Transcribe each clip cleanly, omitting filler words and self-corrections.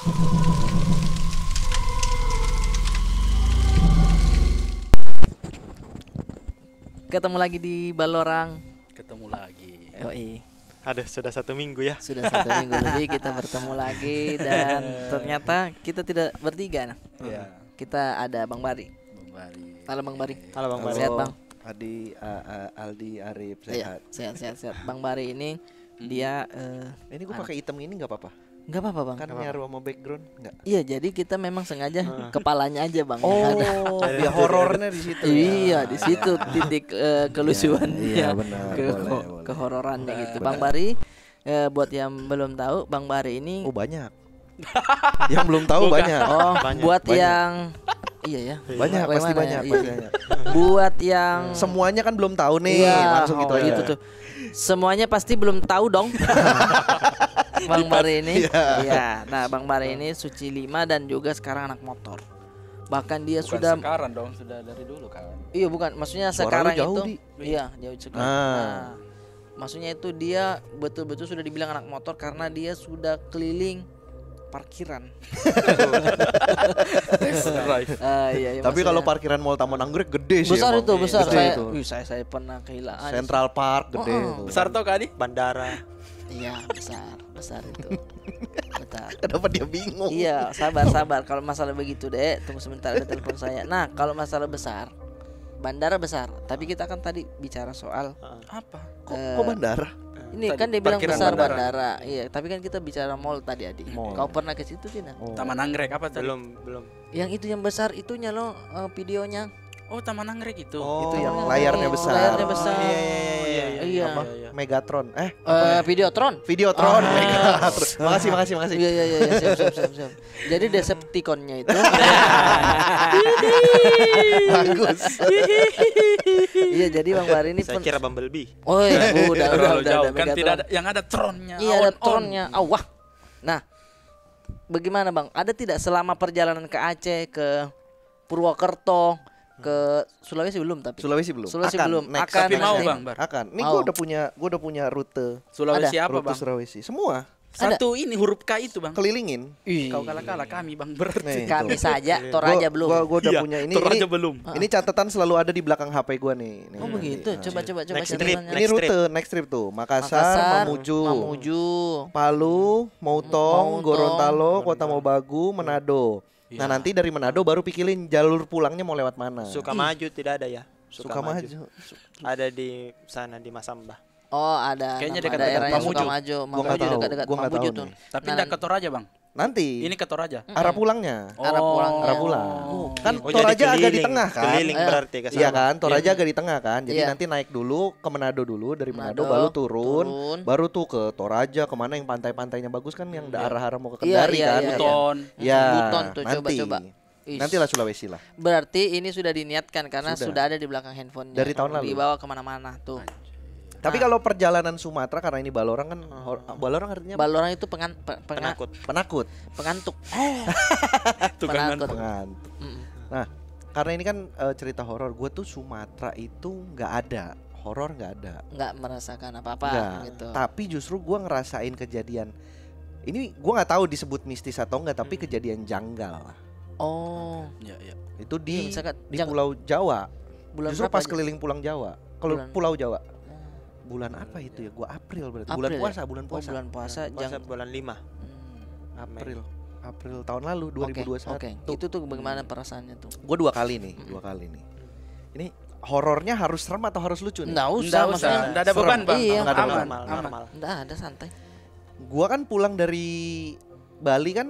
Ketemu lagi di Balorang. Ketemu lagi. Yoi. Aduh, sudah 1 minggu ya. Sudah 1 minggu lebih kita bertemu lagi dan ternyata kita tidak bertiga. Nah. Iya. Kita ada Bang Bari. Bang Bari. Halo Bang Bari. Halo Bang Bari. Sehat Bang? Aldi Arif Iya, sehat. sehat. Bang Bari ini dia Ini gue pakai item ini nggak apa-apa? nggak apa-apa Bang. Kan nyaru sama background nggak? Iya, jadi kita memang sengaja kepalanya aja Bang. Oh, Ada. biar horornya di situ. Iya, di situ titik kelucuannya. Iya, benar. Boleh. Kehororannya gitu. Bang Bari buat yang belum tahu, Bang Bari ini Oh, banyak. Yang belum tahu banyak. Oh, Banyak, buat banyak. yang iya ya. Banyak, pasti Bagaimana banyak, ya? pasti Iya. banyak. Buat yang Semuanya kan belum tahu nih, Iya, langsung gitu aja. itu tuh. Semuanya pasti belum tahu dong. Bang Bari ini. Iya. Nah, Bang Bari ini Suci 5 dan juga sekarang anak motor. Bahkan dia Bukan sudah sekarang dong, sudah dari dulu kan. Iya, bukan. Maksudnya Suara sekarang lu jauh, itu. Iya, jauh sekali. Nah, maksudnya itu dia betul-betul sudah dibilang anak motor karena dia sudah keliling parkiran. Iya, Tapi kalau parkiran Mall Taman Anggrek gede sih. besar emang. itu, besar. Gede itu. Saya pernah kehilangan. Central Park gede itu. Besar toh Kak Adi? Bandara. Iya, besar itu. Bentar. Kenapa dia bingung? Iya, sabar. Kalau masalah begitu deh, tunggu sebentar ada telepon saya. Nah, kalau masalah besar, bandara besar. Tapi kita kan tadi bicara soal Apa? Kok bandara? ini Tadi kan dia bilang parkiran besar bandara. bandara. Iya, tapi kan kita bicara mall tadi Adi. Mall. Kau pernah ke situ tidak? Oh. Taman Anggrek apa tadi? Belum. Yang itu yang besar itunya loh videonya. Oh, Taman Anggrek itu. Itu yang Oh, layarnya iya, besar. layarnya besar. Iya. Apa? Megatron. Videotron. Videotron. Megatron. Makasih. Iya, siap. Jadi Decepticonnya itu. Bagus. Iya, jadi Bang Bari ini Saya kira Bumblebee. Oh iya, udah Terlalu jauh kan, Megatron. tidak ada yang ada tronnya. Iya, ada on. tronnya. Wah. Nah, bagaimana Bang? Ada tidak selama perjalanan ke Aceh, ke Purwokerto, ke Sulawesi belum tapi? Sulawesi belum. Sulawesi Akan, belum. next. Akan Tapi mau nanti. Bang, Bar. Akan. Nih Mau. gue udah punya rute. Sulawesi apa Rute Bang? Sulawesi. Semua Satu ini huruf K itu Bang. kelilingin. Kau kalah kami Bang berarti. Nih, Kami tuh. saja, Toraja belum. Gua udah Iya, punya ini. Toraja belum. Ini catatan selalu ada di belakang HP gua nih. Oh begitu. Coba Next trip. catatannya. Ini rute next trip tuh. Makassar, Mamuju, Palu, Mautong, Gorontalo, Kota Mobagu, Manado. Nah, nanti dari Manado baru pikirin jalur pulangnya mau lewat mana. Sukamaju tidak ada ya? Sukamaju. Ada di sana di Masamba. Oh, ada Kayaknya nama dekat-dekat daerahnya Mamuju. Sukamaju. Gua nggak tahu. Dekat-dekat Gua nggak Mamuju tahu tuh. nih. Tapi Nah, enggak ke Toraja Bang. Nanti Ini ke Toraja. arah pulangnya. Arah pulangnya. Arah pulang. Kan Oh, Toraja jadi agak di keliling. tengah kan? Keliling berarti ke sana. Iya kan, Toraja agak di tengah kan. Jadi Iya. nanti naik dulu ke Manado dulu, dari Manado Manado, baru turun, turun. baru tuh ke Toraja, kemana yang pantai-pantainya bagus kan, yang arah-arah mau ke Iya, Kendari iya, kan. iya. Buton. Ya, Buton tuh, nanti. coba. Is. Nantilah Sulawesi lah. Berarti ini sudah diniatkan karena Sudah. sudah ada di belakang handphonenya. Dari tahun lalu. Dibawa kemana-mana tuh. Tapi kalau perjalanan Sumatera, karena ini Balorang kan, Balorang artinya apa? Balorang itu Penakut. Penakut. pengantuk. Tukangan. Penakut. Pengantuk. Mm. Nah, karena ini kan cerita horor, gue tuh Sumatera itu nggak ada, horor nggak ada. Nggak merasakan apa-apa Nggak. gitu. Tapi justru gue ngerasain kejadian. Ini gue nggak tahu disebut mistis atau enggak, tapi kejadian janggal. Oh, Iya, iya. Itu iya, di misalkan di Pulau Jawa. bulan Justru berapa pas aja? keliling pulang Jawa. Kalau Bulan- Pulau Jawa. Bulan apa itu ya? Gua April berarti. Bulan April ya? puasa, bulan Oh, puasa. bulan puasa Puasa bulan 5. April. April tahun lalu Oke, 2021. oke. Itu tuh bagaimana perasaannya tuh? Gue 2 kali nih, 2 kali nih. Ini horornya harus serem atau harus lucu nih? Nggak usah, Enggak usah, maksudnya. enggak ada beban Bang. Iya. Nggak ada Aman, beban. aman. Normal. Nggak ada santai. Gua kan pulang dari Bali kan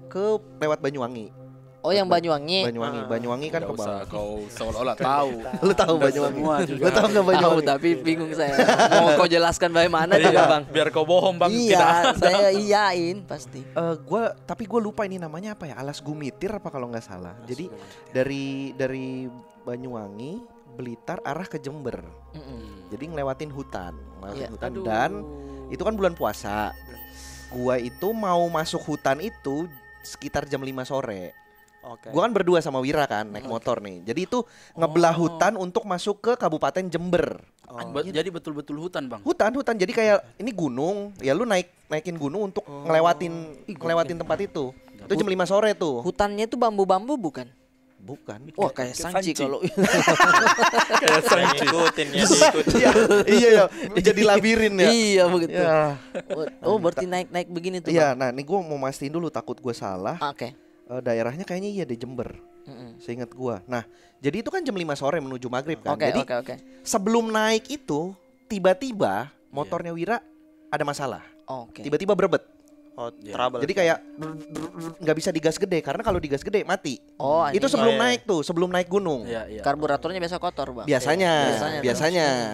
ke lewat Banyuwangi. Oh, yang Banyuwangi. Banyuwangi kan ke Enggak usah bawah. kau seolah-olah tahu. Lu tahu Udah Banyuwangi? semua juga. Lu tahu nggak Tahu, Banyuwangi? tapi bingung saya. Mau kau jelaskan bagaimana juga, Iya, Bang? biar kau bohong Bang. Tidak Iya, ada. saya iyain pasti. Tapi gue lupa ini namanya apa ya, Alas Gumitir apa kalau nggak salah. Jadi dari Banyuwangi, Blitar arah ke Jember. Jadi ngelewatin hutan, Iya. dan itu kan bulan puasa. Gua itu mau masuk hutan itu sekitar jam 5 sore. Oke. Gua kan berdua sama Wira kan naik motor nih. Jadi itu ngebelah hutan untuk masuk ke Kabupaten Jember. Jadi betul-betul hutan Bang. Hutan. Jadi kayak ini gunung, ya lu naikin gunung untuk ngelewatin tempat itu. Itu jam 5 sore tuh. Hutannya itu bambu-bambu bukan? Bukan. Wah kayak sanci sanci. kalau Kayak sanci. Ikutin ya, diikutin. Iya ya, jadi labirin ya. iya begitu. Ya. Oh berarti naik-naik begini tuh. Iya, nah ini gue mau mastiin dulu takut gue salah. Bang? Oke. Daerahnya kayaknya iya di Jember. Seingat gue. Nah, jadi itu kan jam 5 sore menuju maghrib kan. Oke Jadi oke. sebelum naik itu tiba-tiba motornya Wira ada masalah. Oke. Tiba-tiba berebet. Oh, trouble. Jadi kayak nggak bisa digas gede karena kalau digas gede mati. Oh Itu ini sebelum iya. naik tuh, sebelum naik gunung. Iya, iya. karburatornya biasa kotor bang. Biasanya.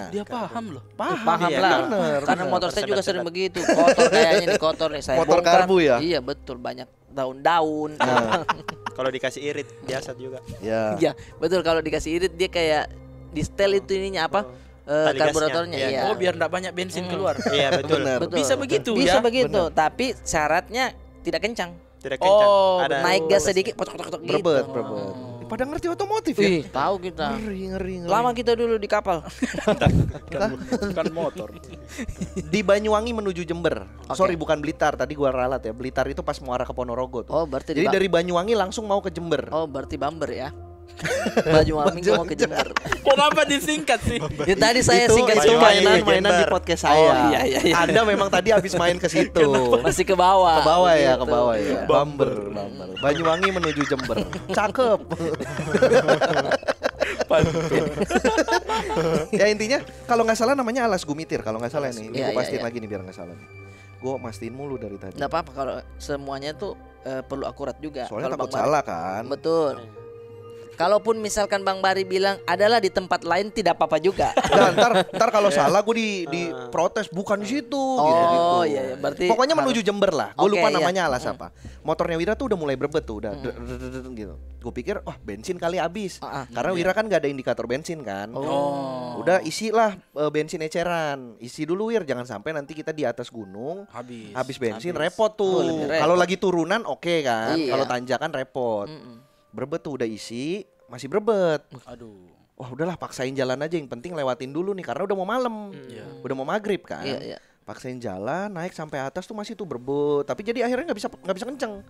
Dia paham loh. Paham Iya, lah. bener, Karena bener. motor saya juga sering Tersedat. begitu. Kotor kayaknya nih kotor nih saya Motor bongkar. karbu ya? Iya betul banyak daun-daun. Nah, Kalau dikasih irit biasa juga. ya. Iya betul kalau dikasih irit dia kayak di setel itu ininya apa? Tali gasnya, Karburatornya iya. iya. Oh, biar enggak banyak bensin keluar. Iya, betul. Bener. Betul. Bisa begitu Bisa ya? begitu, tapi syaratnya tidak kencang. Tidak kencang. Oh, Ada Naik gas sedikit potok-potok gitu. Berebet. Pada ngerti otomotif ya? Ih, tahu kita. Ngeri. Lama kita dulu di kapal. Bukan motor. Di Banyuwangi menuju Jember. Oke. Sorry bukan Blitar, tadi gua ralat ya. Blitar itu pas mau arah ke Ponorogo tuh. Oh, berarti Jadi dari Banyuwangi langsung mau ke Jember. Oh, berarti Bamber ya. Banyuwangi mau ke Jember. Kenapa disingkat sih? Ya tadi saya itu, singkat itu juga mainan di Jember. podcast saya. Oh, iya. Anda memang tadi habis main ke situ. Masih ke bawah. Ke bawah ya, Begitu. ke bawah ya. Iya. Bamber. Banyuwangi menuju Jember. Cakep. Ya intinya kalau nggak salah namanya Alas Gumitir kalau nggak salah nih. Ini Iya, gue iya, pastiin iya. lagi nih biar nggak salah. Gue mastiin mulu dari tadi. Nggak apa-apa kalau semuanya tuh perlu akurat juga. Soalnya Kalau takut Bang Bari- salah kan. Betul. Kalaupun misalkan Bang Bari bilang adalah di tempat lain tidak apa-apa juga. Nah, ntar kalau salah gue di protes bukan di situ gitu. Iya, berarti Pokoknya menuju Jember lah. Gue Oke, lupa iya. namanya alas apa. Motornya Wira tuh udah mulai berebet tuh, udah gitu. Gue pikir, wah bensin kali habis. Karena Wira kan gak ada indikator bensin kan. Oh. Udah isilah bensin eceran. Isi dulu Wir, jangan sampai nanti kita di atas gunung habis bensin repot Oh, tuh. lebih repot. Kalau lagi turunan oke kan. Iya. Kalau tanjakan repot. Berebet tuh udah isi, masih berebet. Aduh. Wah udahlah paksain jalan aja, yang penting lewatin dulu nih karena udah mau malam. Iya. Udah mau maghrib kan. Iya. Paksain jalan, naik sampai atas tuh masih tuh berebut. Tapi jadi akhirnya nggak bisa kenceng.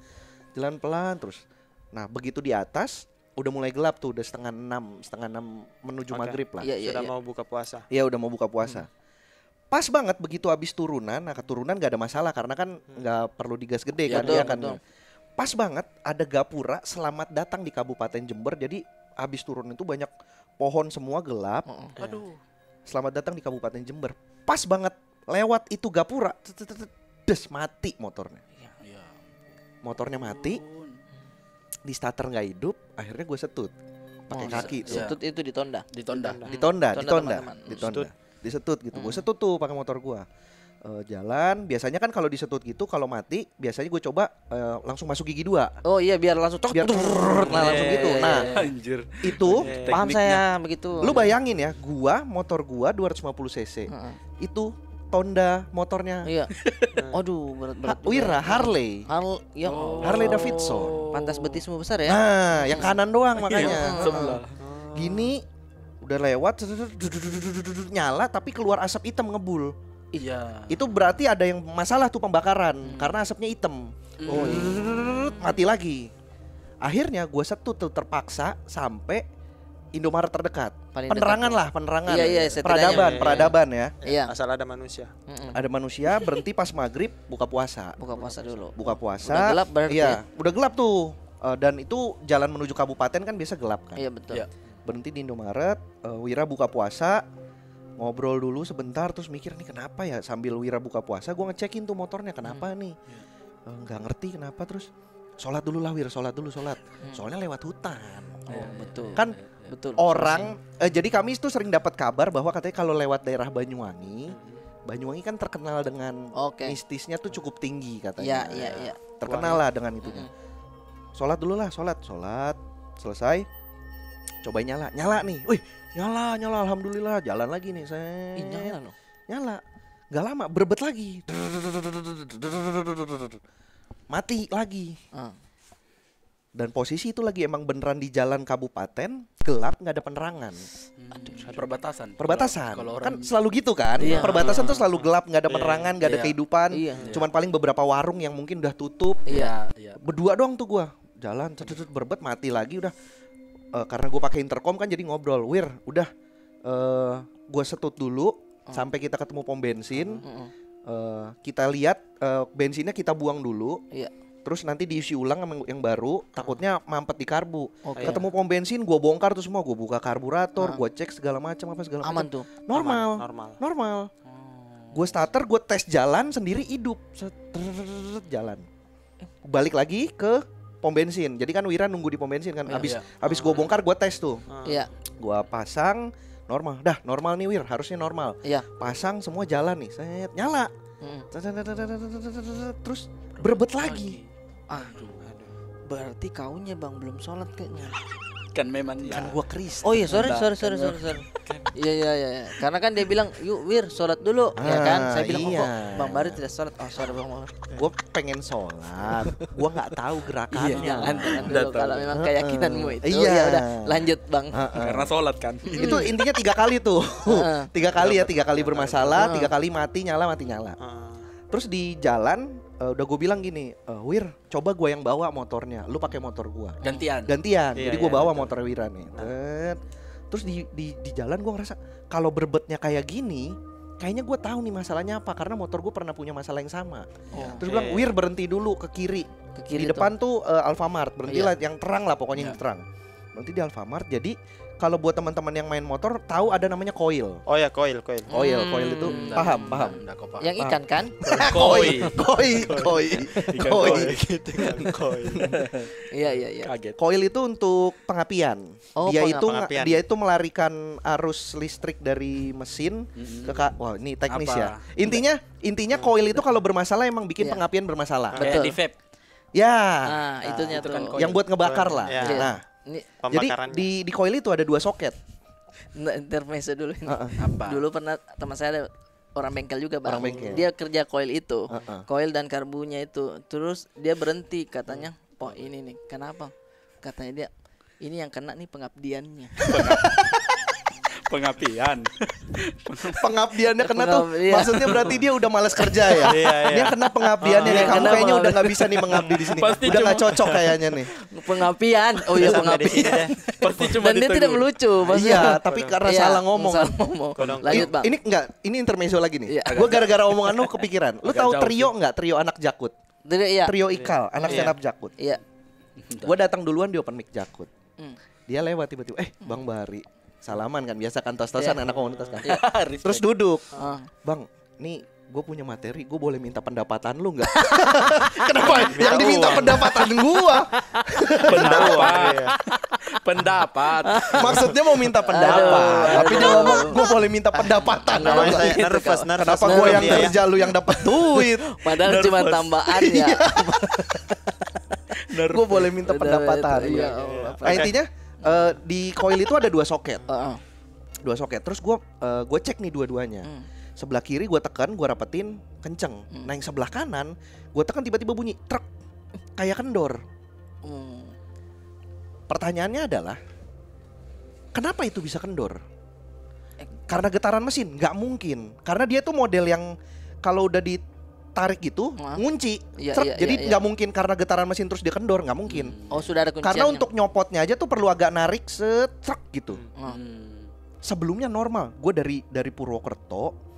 Jalan pelan terus. Nah begitu di atas udah mulai gelap tuh, udah setengah enam menuju Oke. maghrib lah. Iya, Sudah mau buka puasa. Iya udah mau buka puasa. Pas banget begitu habis turunan, nah keturunan nggak ada masalah karena kan nggak perlu digas gede Iya, kan, betul, ya kan. betul. Pas banget ada gapura selamat datang di Kabupaten Jember. Jadi habis turun itu banyak pohon semua gelap. Aduh. Selamat datang di Kabupaten Jember. Pas banget lewat itu gapura, des mati motornya. Iya. Motornya mati, di starter nggak hidup. Akhirnya gue setut pakai kaki tuh. Iya. Setut itu ditonda. Ditonda. Tonda, teman-teman. Disetut gitu. Gue setut tuh pakai motor gue. Jalan biasanya kan kalau disetut gitu kalau mati biasanya gue coba langsung masuk gigi 2 Oh iya biar langsung biar nah langsung gitu. Nah Anjir. itu paham saya begitu. lu bayangin ya, motor gua 250 cc itu Tonda motornya Iya. Aduh berat. Wira Harley Ya. Harley Davidson. Pantas betismu besar ya. Nah yang kanan doang makanya Sebelah. gini udah lewat nyala tapi keluar asap hitam ngebul. Iya. Itu berarti ada yang masalah tuh pembakaran karena asapnya hitam. Mati lagi. Akhirnya gue setut tuh terpaksa sampai Indomaret terdekat. Paling Penerangan dekat. lah, penerangan. Iya, setidaknya. Peradaban ya. Iya. Asal ada manusia. Ada manusia berhenti pas maghrib buka puasa. Buka puasa dulu. Buka puasa. Udah gelap berarti Iya, udah gelap tuh. Dan itu jalan menuju kabupaten kan biasa gelap kan. Iya betul. Iya. Berhenti di Indomaret, Wira buka puasa. Ngobrol dulu sebentar terus mikir nih kenapa ya, sambil Wira buka puasa gue ngecekin tuh motornya kenapa nih. Nggak ngerti kenapa, terus sholat dulu lah Wir, sholat. Soalnya lewat hutan. Oh betul. Kan betul. orang jadi kami itu sering dapat kabar bahwa katanya kalau lewat daerah Banyuwangi kan terkenal dengan Oke. mistisnya tuh cukup tinggi katanya. Iya. Terkenal lah dengan itunya. Sholat dulu lah, sholat selesai. Cobain nyala nih. Wih, nyala alhamdulillah, jalan lagi nih saya. Nyala loh. Nyala. Gak lama berebet lagi. Mati lagi. Dan posisi itu lagi emang beneran di jalan kabupaten, gelap, nggak ada penerangan. Perbatasan. Kalau Kan orang selalu gitu kan. Iya. Perbatasan tuh selalu gelap, nggak ada penerangan, nggak ada Iya. kehidupan. Iya. Cuman paling beberapa warung yang mungkin udah tutup. Iya. Berdua doang tuh gua jalan, berbet mati lagi udah. Karena gua pakai intercom kan jadi ngobrol. Wir, udah gua setut dulu sampai kita ketemu pom bensin. Kita lihat bensinnya kita buang dulu. Iya. Terus nanti diisi ulang sama yang baru, takutnya mampet di karbu. Oke. Ketemu pom bensin, gua bongkar tuh semua, gua buka karburator, gua cek segala macam Aman tuh. Normal. Gue starter, gue tes jalan sendiri hidup, jalan. Balik lagi ke pom bensin. Jadi kan Wira nunggu di pom bensin kan. Abis gue bongkar, gue tes tuh. Iya. Gue pasang normal. Dah normal nih Wir, harusnya normal. Iya. Pasang semua jalan nih, set nyala. Terus berebet lagi. Aduh. Berarti kaunya Bang belum sholat kayaknya. kan memang Kan gue Kristen. Oh iya, sorry. Iya. Karena kan dia bilang, "Yuk Wir, sholat dulu." Ya kan? Saya bilang, "Oh, iya. kok Bang Bari tidak sholat." Oh, sorry Bang Bari. Gue pengen sholat, gue nggak tahu gerakannya. Jangan Udah dulu tahu. kalau memang keyakinanmu itu. Iya. Ya udah, lanjut Bang. karena sholat kan. Itu intinya 3 kali tuh. 3 kali bermasalah, 3 kali mati nyala. Terus di jalan udah gue bilang gini, Wir, coba gue yang bawa motornya, lu pakai motor gue. Gantian. Jadi gue bawa betul. motor Wira nih. Terus di jalan gue ngerasa kalau berbetnya kayak gini, kayaknya gue tahu nih masalahnya apa, karena motor gue pernah punya masalah yang sama. Terus gue bilang, Wir berhenti dulu ke kiri. Ke kiri Di tuh. depan tuh Alfamart, berhentilah yang terang lah pokoknya yang Iya. terang. Berhenti di Alfamart. Jadi kalau buat teman-teman yang main motor tahu ada namanya coil. Oh ya, koil. Coil itu paham. Yang ikan kan? Koi. Koil. Iya. Kaget. Coil itu untuk pengapian. Oh, pengapian. Dia itu melarikan arus listrik dari mesin ke wah ini teknis Apa? ya. Intinya coil itu kalau bermasalah emang bikin Iya. pengapian bermasalah. Betul. Kayak di vape. Ya. Nah, itunya itu tuh. kan coil. Yang buat ngebakar lah. Iya. Nah, Ini jadi Pembakarannya. di coil itu ada 2 soket. intermezzo dulu ini. Apa? Dulu pernah teman saya ada orang bengkel juga Bang. Orang bengkel. Dia kerja coil itu. Heeh. Coil dan karbunya itu. Terus dia berhenti katanya, "Po, ini nih, kenapa?" Katanya dia, "Ini yang kena nih pengabdiannya." Pengapian. Pengabdiannya kena tuh, Iya. maksudnya berarti dia udah malas kerja ya. Dia kena pengabdiannya nih. Iya, Kamu kena kayaknya udah pengabdian. nggak bisa nih mengabdi di sini. Pasti Udah nggak cuma- cocok kayaknya nih. Pengapian. Oh iya, Sampai di sini pengapian. deh. Pasti cuma Dan dia tidak ditegur. melucu maksudnya. Iya, tapi karena Iya, salah ngomong. Salah ngomong. Kodong. Lanjut Bang. Ini enggak, ini intermezzo lagi nih. Iya. Gue gara-gara omongan lu kepikiran. Lu Agak tahu jauh trio enggak? Trio anak Jakut. Iya. Trio Ikal, anak stand up Jakut. Iya. Gue datang duluan di open mic Jakut. Hmm. Dia lewat tiba-tiba, Bang Bari. Salaman kan, biasa kan tos-tosan Iya. anak komunitas kan. Respect. Terus duduk. Ah. Bang, nih gue punya materi, gue boleh minta pendapatan lu nggak? Kenapa? Yang diminta pendapatan gua. Pendapat. Pendapat. Maksudnya mau minta pendapat, tapi dia ngomong gue boleh minta pendapatan. Namanya saya Gitu, nervous. Kenapa gue yang Dia ya. kerja lu yang dapat duit? Padahal cuma tambahan ya. Gue boleh minta pendapatan. Iya, Allah. Nah, intinya di coil itu ada 2 soket. Heeh. 2 soket. Terus gue cek nih dua-duanya. Sebelah kiri gue tekan, gue rapetin kenceng. Nah yang sebelah kanan gue tekan tiba-tiba bunyi truk kayak kendor. Hmm. Pertanyaannya adalah kenapa itu bisa kendor? Karena getaran mesin? Nggak mungkin. Karena dia tuh model yang kalau udah ditarik gitu ngunci. Iya, Truk. iya, Jadi iya, nggak mungkin karena getaran mesin terus dia kendor, nggak mungkin. Oh, sudah ada kunciannya. Karena untuk nyopotnya aja tuh perlu agak narik setruk gitu. Oh. Sebelumnya normal. Gue dari Purwokerto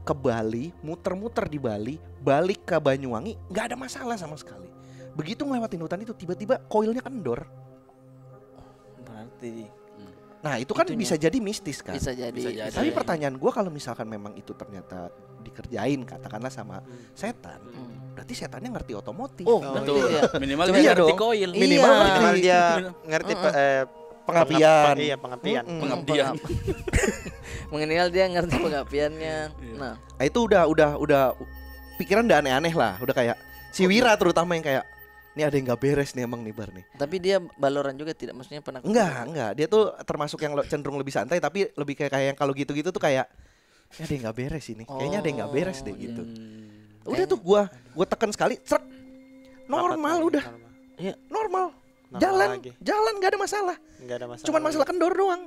ke Bali, muter-muter di Bali, balik ke Banyuwangi, nggak ada masalah sama sekali. Begitu ngelewatin hutan itu tiba-tiba koilnya kendor. Berarti Nah itu kan bisa jadi mistis kan. bisa jadi. Bisa jadi. Tapi pertanyaan gue kalau misalkan memang itu ternyata dikerjain katakanlah sama setan, berarti setannya ngerti otomotif. Oh, Betul. iya. Minimal Iya dia ngerti dong. koil. Minimal Iya. ngerti. Minimal dia ngerti Pengapian. Iya, pengapian. Pengabdian. Minimal dia ngerti pengapiannya. Nah, Nah itu udah pikiran udah aneh-aneh lah, udah kayak si Wira terutama yang kayak ini ada yang nggak beres nih emang nih bar nih. tapi dia baloran juga tidak, maksudnya pernah. Enggak. Dia tuh termasuk yang cenderung lebih santai, tapi lebih kayak yang kalau gitu-gitu tuh kayak ya ada yang nggak beres ini. Kayaknya ada yang nggak beres deh gitu. Udah tuh gua tekan sekali, truk. Normal udah. Iya. Normal. Jalan, lagi. jalan nggak ada masalah. Nggak ada masalah. Cuman masalah kendor doang.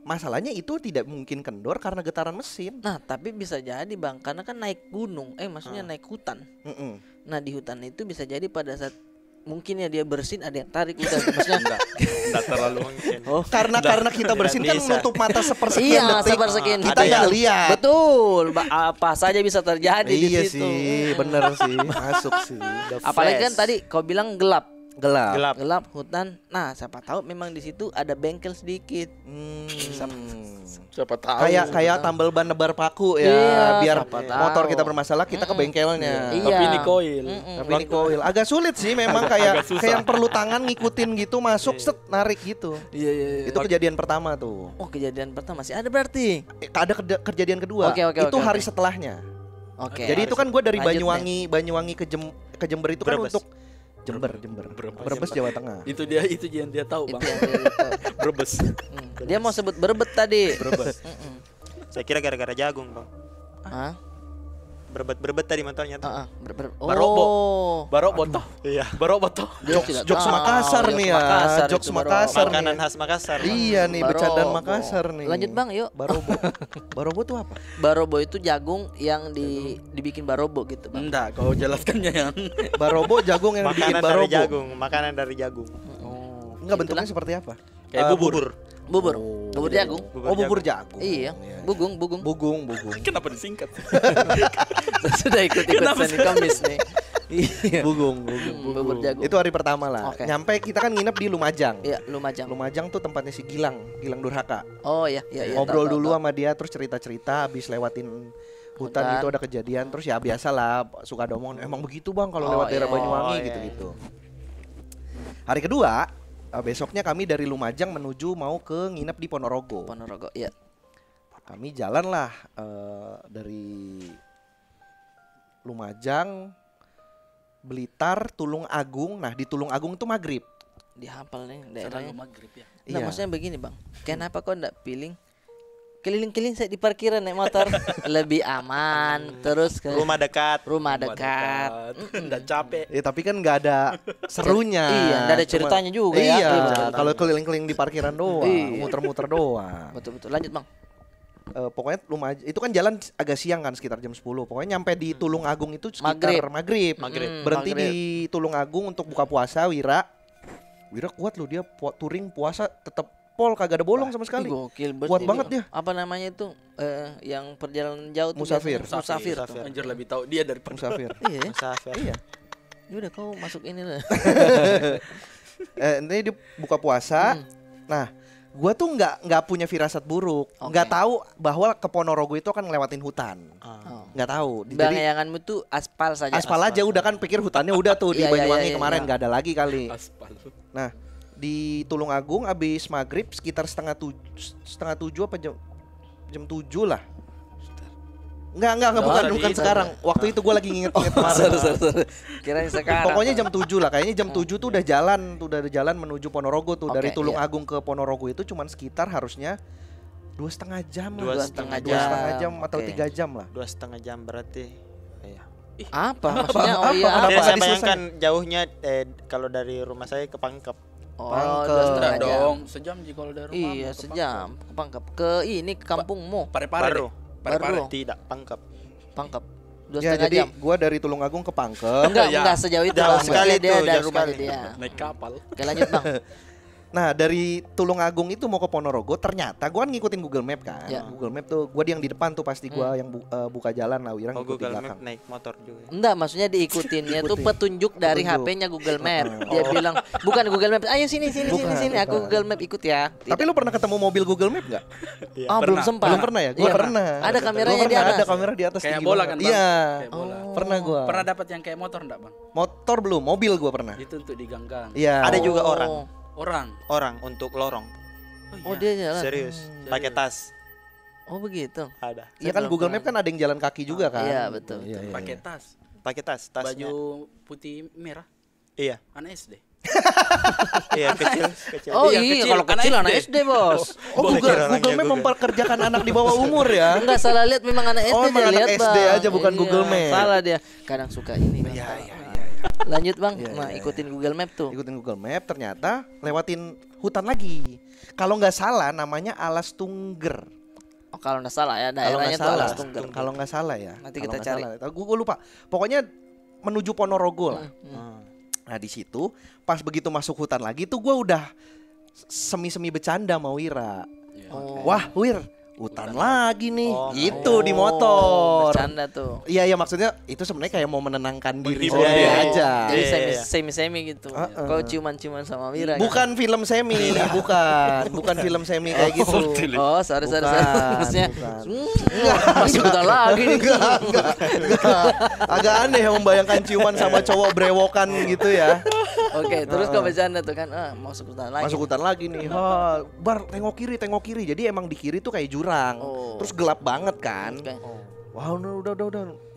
Masalahnya itu tidak mungkin kendor karena getaran mesin. Nah, tapi bisa jadi Bang, karena kan naik gunung, maksudnya naik hutan. Mm-mm. Nah, di hutan itu bisa jadi pada saat mungkin ya dia bersin ada yang tarik udah maksudnya Enggak terlalu. Mungkin. Karena kita bersin kan bisa. menutup mata sepersekian iya, detik. sepersekian Kita nggak lihat. Betul, apa saja bisa terjadi di Iya situ. sih, bener sih, masuk sih. Apalagi kan tadi kau bilang gelap. Gelap. Gelap hutan. Nah, siapa tahu memang di situ ada bengkel sedikit. Siapa tahu. Kayak tambal ban nebar paku ya, Iya, biar siapa tahu. motor kita bermasalah kita ke bengkelnya. Iya. Tapi ini koil. Tapi ini koil agak sulit sih memang kayak yang perlu tangan ngikutin gitu masuk set narik gitu. Iya. Itu kejadian pertama tuh. Oh, kejadian pertama masih ada berarti. Ada kejadian kedua. Oke, itu hari oke. setelahnya. Oke. Jadi itu kan gue dari Lanjut, Banyuwangi ke Jember itu kan Brebes. untuk Jember. Brebes Jawa Tengah. Itu yang dia tahu, Itu Bang. yang dia tahu. Brebes. Dia mau sebut berbet tadi. Brebes. Saya kira gara-gara jagung, Bang. Hah? Berbet tadi motornya tuh. Barobo. Oh. Barobo toh. Iya. Barobo toh. Dia tidak Jokes tahu. Makassar nih ya. Makassar Jokes itu baru. Makassar Makanan nih. khas Makassar. Bang. Iya nih, bercandaan Barobo. Makassar nih. Lanjut, Bang, yuk. Barobo. Barobo tuh apa? Barobo itu jagung yang dibikin barobo gitu, Bang. Enggak, kau jelaskannya yang. Barobo jagung yang dibikin Makanan dari barobo. jagung, makanan dari jagung. Oh, enggak bentuknya seperti apa? Kayak Bubur. Bubur. Bubur jagung. Bubur jagung. Iya. Bugung. Bugung. Kenapa disingkat? Sudah ikut-ikut seni komis nih. Iya. Bugung. Bubur jagung. Itu hari pertama lah. Oke. Nyampe kita kan nginep di Lumajang. Iya, Lumajang. Lumajang tuh tempatnya si Gilang Durhaka. Oh iya. Ngobrol tahu, dulu tahu. sama dia terus cerita-cerita habis lewatin hutan Hutan. itu ada kejadian terus ya biasalah suka ada omongan emang begitu Bang kalau Oh, lewat daerah iya. Banyuwangi Oh, iya. gitu-gitu. Hari kedua besoknya kami dari Lumajang menuju mau ke nginep di Ponorogo. Ponorogo, iya. Kami jalan lah dari Lumajang, Blitar, Tulung Agung. Nah di Tulung Agung tuh maghrib. Dihafal nih Selalu daerahnya. maghrib ya. Nah, Iya. maksudnya begini, Bang. Kenapa kau enggak pilih keliling-keliling saya di parkiran naik motor lebih aman, terus ke Rumah dekat. rumah dekat. Udah capek. Ya tapi kan nggak ada serunya. Iya, nggak ada Cuma- ceritanya juga ya. Iya, Iya, kalau keliling-keliling di parkiran doang, Iya. muter-muter doang. Betul. Lanjut, Bang. Pokoknya Lumajang itu kan jalan agak siang kan sekitar jam 10. Pokoknya nyampe di Tulung Agung itu sekitar maghrib. Berhenti maghrib. di Tulung Agung untuk buka puasa. Wira kuat loh dia touring puasa tetap pol kagak ada bolong sama sekali. Ih, gokil Kuat banget dia. Apa namanya itu? Yang perjalanan jauh tuh Musafir. biasanya. Musafir. Musafir. Anjir lebih tahu dia daripada Musafir. Iya. Ya. Musafir. Iya. Udah kau masuk ini lah. Ini dia buka puasa. Nah, gua tuh nggak punya firasat buruk, Oke. nggak tahu bahwa ke Ponorogo itu akan ngelewatin hutan, Oh. nggak tahu. Jadi Bayanganmu tuh aspal saja. aspal aja udah kan pikir hutannya udah tuh di Iya, Banyuwangi iya, kemarin iya. nggak ada lagi kali. aspal. Nah di Tulung Agung abis maghrib sekitar setengah tujuh apa jam 7 lah. Enggak bukan sekarang. Waktu itu gua lagi nginget-nginget kemarin. Kirain sekarang. Pokoknya jam 7 lah. Kayaknya jam 7 tuh udah jalan menuju Ponorogo tuh. Dari Oke, Tulung iya. Agung ke Ponorogo itu cuman sekitar harusnya 2,5 jam lah. 2,5 2,5 jam atau Oke. 3 jam lah. 2,5 jam berarti. Iya. Apa maksudnya? Oh Apa? iya. Kenapa? Jadi Apa? saya Tadi bayangkan jauhnya kalau dari rumah saya ke Pangkep. Oh, Pangkep. 2,5 Enggak jam. dong, sejam jika kalau dari rumah. Iya, sejam ke Pangkep. Ke ini ke kampungmu. Pare-pare. Baru. Pare-pare. Baru. Tidak, Pangkep. Pangkep. Ya 2,5 jadi jam. gua dari Tulung Agung ke Pangkep. Ya. Enggak sejauh itu Jauh lah. sekali Maksudnya dia tuh, dari jauh rumahnya sekali. dia. Naik kapal. Oke, lanjut, Bang. Nah dari Tulung Agung itu mau ke Ponorogo ternyata gua kan ngikutin Google Map kan. Ya. Google Map tuh gua yang di depan tuh pasti gua yang buka jalan lah. Wira Oh, ngikut di Google belakang. Map naik motor juga. Enggak, maksudnya diikutinnya tuh Ikutin. petunjuk dari Petunjuk. HP-nya Google Map. Dia bilang, "Bukan Google Map. Ayo sini Bukan, sini. Aku bukan. Google Map ikut ya." Tapi lu pernah ketemu mobil Google Map nggak? Oh, belum sempat. Belum pernah ya? Gua Iya, pernah. Ada kameranya Gua di pernah, atas. ada kamera di atas. Kayak tinggi bola banget. kan, Bang? Iya. Kayak bola. Pernah gua. Pernah dapat yang kayak motor enggak, Bang? Motor belum, mobil gua pernah. Itu untuk di gang-gang. Iya. Ada juga Oh. Orang. Orang untuk lorong. Oh, dia jalan. Serius. Pakai tas. Oh, begitu. Ada. Iya kan belum Google pernah. Map kan ada yang jalan kaki juga kan? Iya, betul. Iya, iya, Pakai iya. tas. Pakai tas, tasnya. Baju putih merah. Iya. Anak SD. Iya, kecil. Oh Iya, iya, kecil, kalau anak kecil anak SD. SD, Bos. Oh Boleh Google, kira orangnya Google Map Google. memperkerjakan anak di bawah umur ya? Enggak salah lihat memang anak SD Oh, dia emang anak lihat, SD Bang. aja, bukan Iya, Google Map. Salah dia. Kadang suka ini. Bang. Iya. Lanjut bang, Iya, nah iya, ikutin Google Map tuh. Ikutin Google Map, ternyata lewatin hutan lagi. Kalau nggak salah namanya Alas Tungger. Oh, kalau nggak salah ya, Kalau daerahnya nggak tuh salah, Alas Tungger. kalau nggak salah ya. Nanti Kalau kita nggak cari. salah. Gue lupa. Pokoknya menuju Ponorogo lah. Hmm. Nah di situ pas begitu masuk hutan lagi tuh gue udah semi-semi bercanda sama Wira. Oh. Wah Wir, hutan lagi nih. Oh, Itu di motor. Bercanda tuh. Iya ya maksudnya itu sebenarnya kayak mau menenangkan diri Menghibur sendiri dia. aja. Jadi Iya. semi gitu. Kau ciuman-ciuman sama Wira. Bukan film semi, bukan film semi kayak gitu. Kan? Oh, sorry. Bukan, Maksudnya bukan. masuk hutan lagi nih. Enggak. Agak aneh ya membayangkan ciuman sama cowok brewokan gitu ya. Oke, terus kau bercanda tuh kan, masuk hutan lagi. Masuk hutan lagi nih. Ha, bar tengok kiri. Jadi emang di kiri tuh kayak jurang. Oh. Terus gelap banget kan. Oke. Wah, udah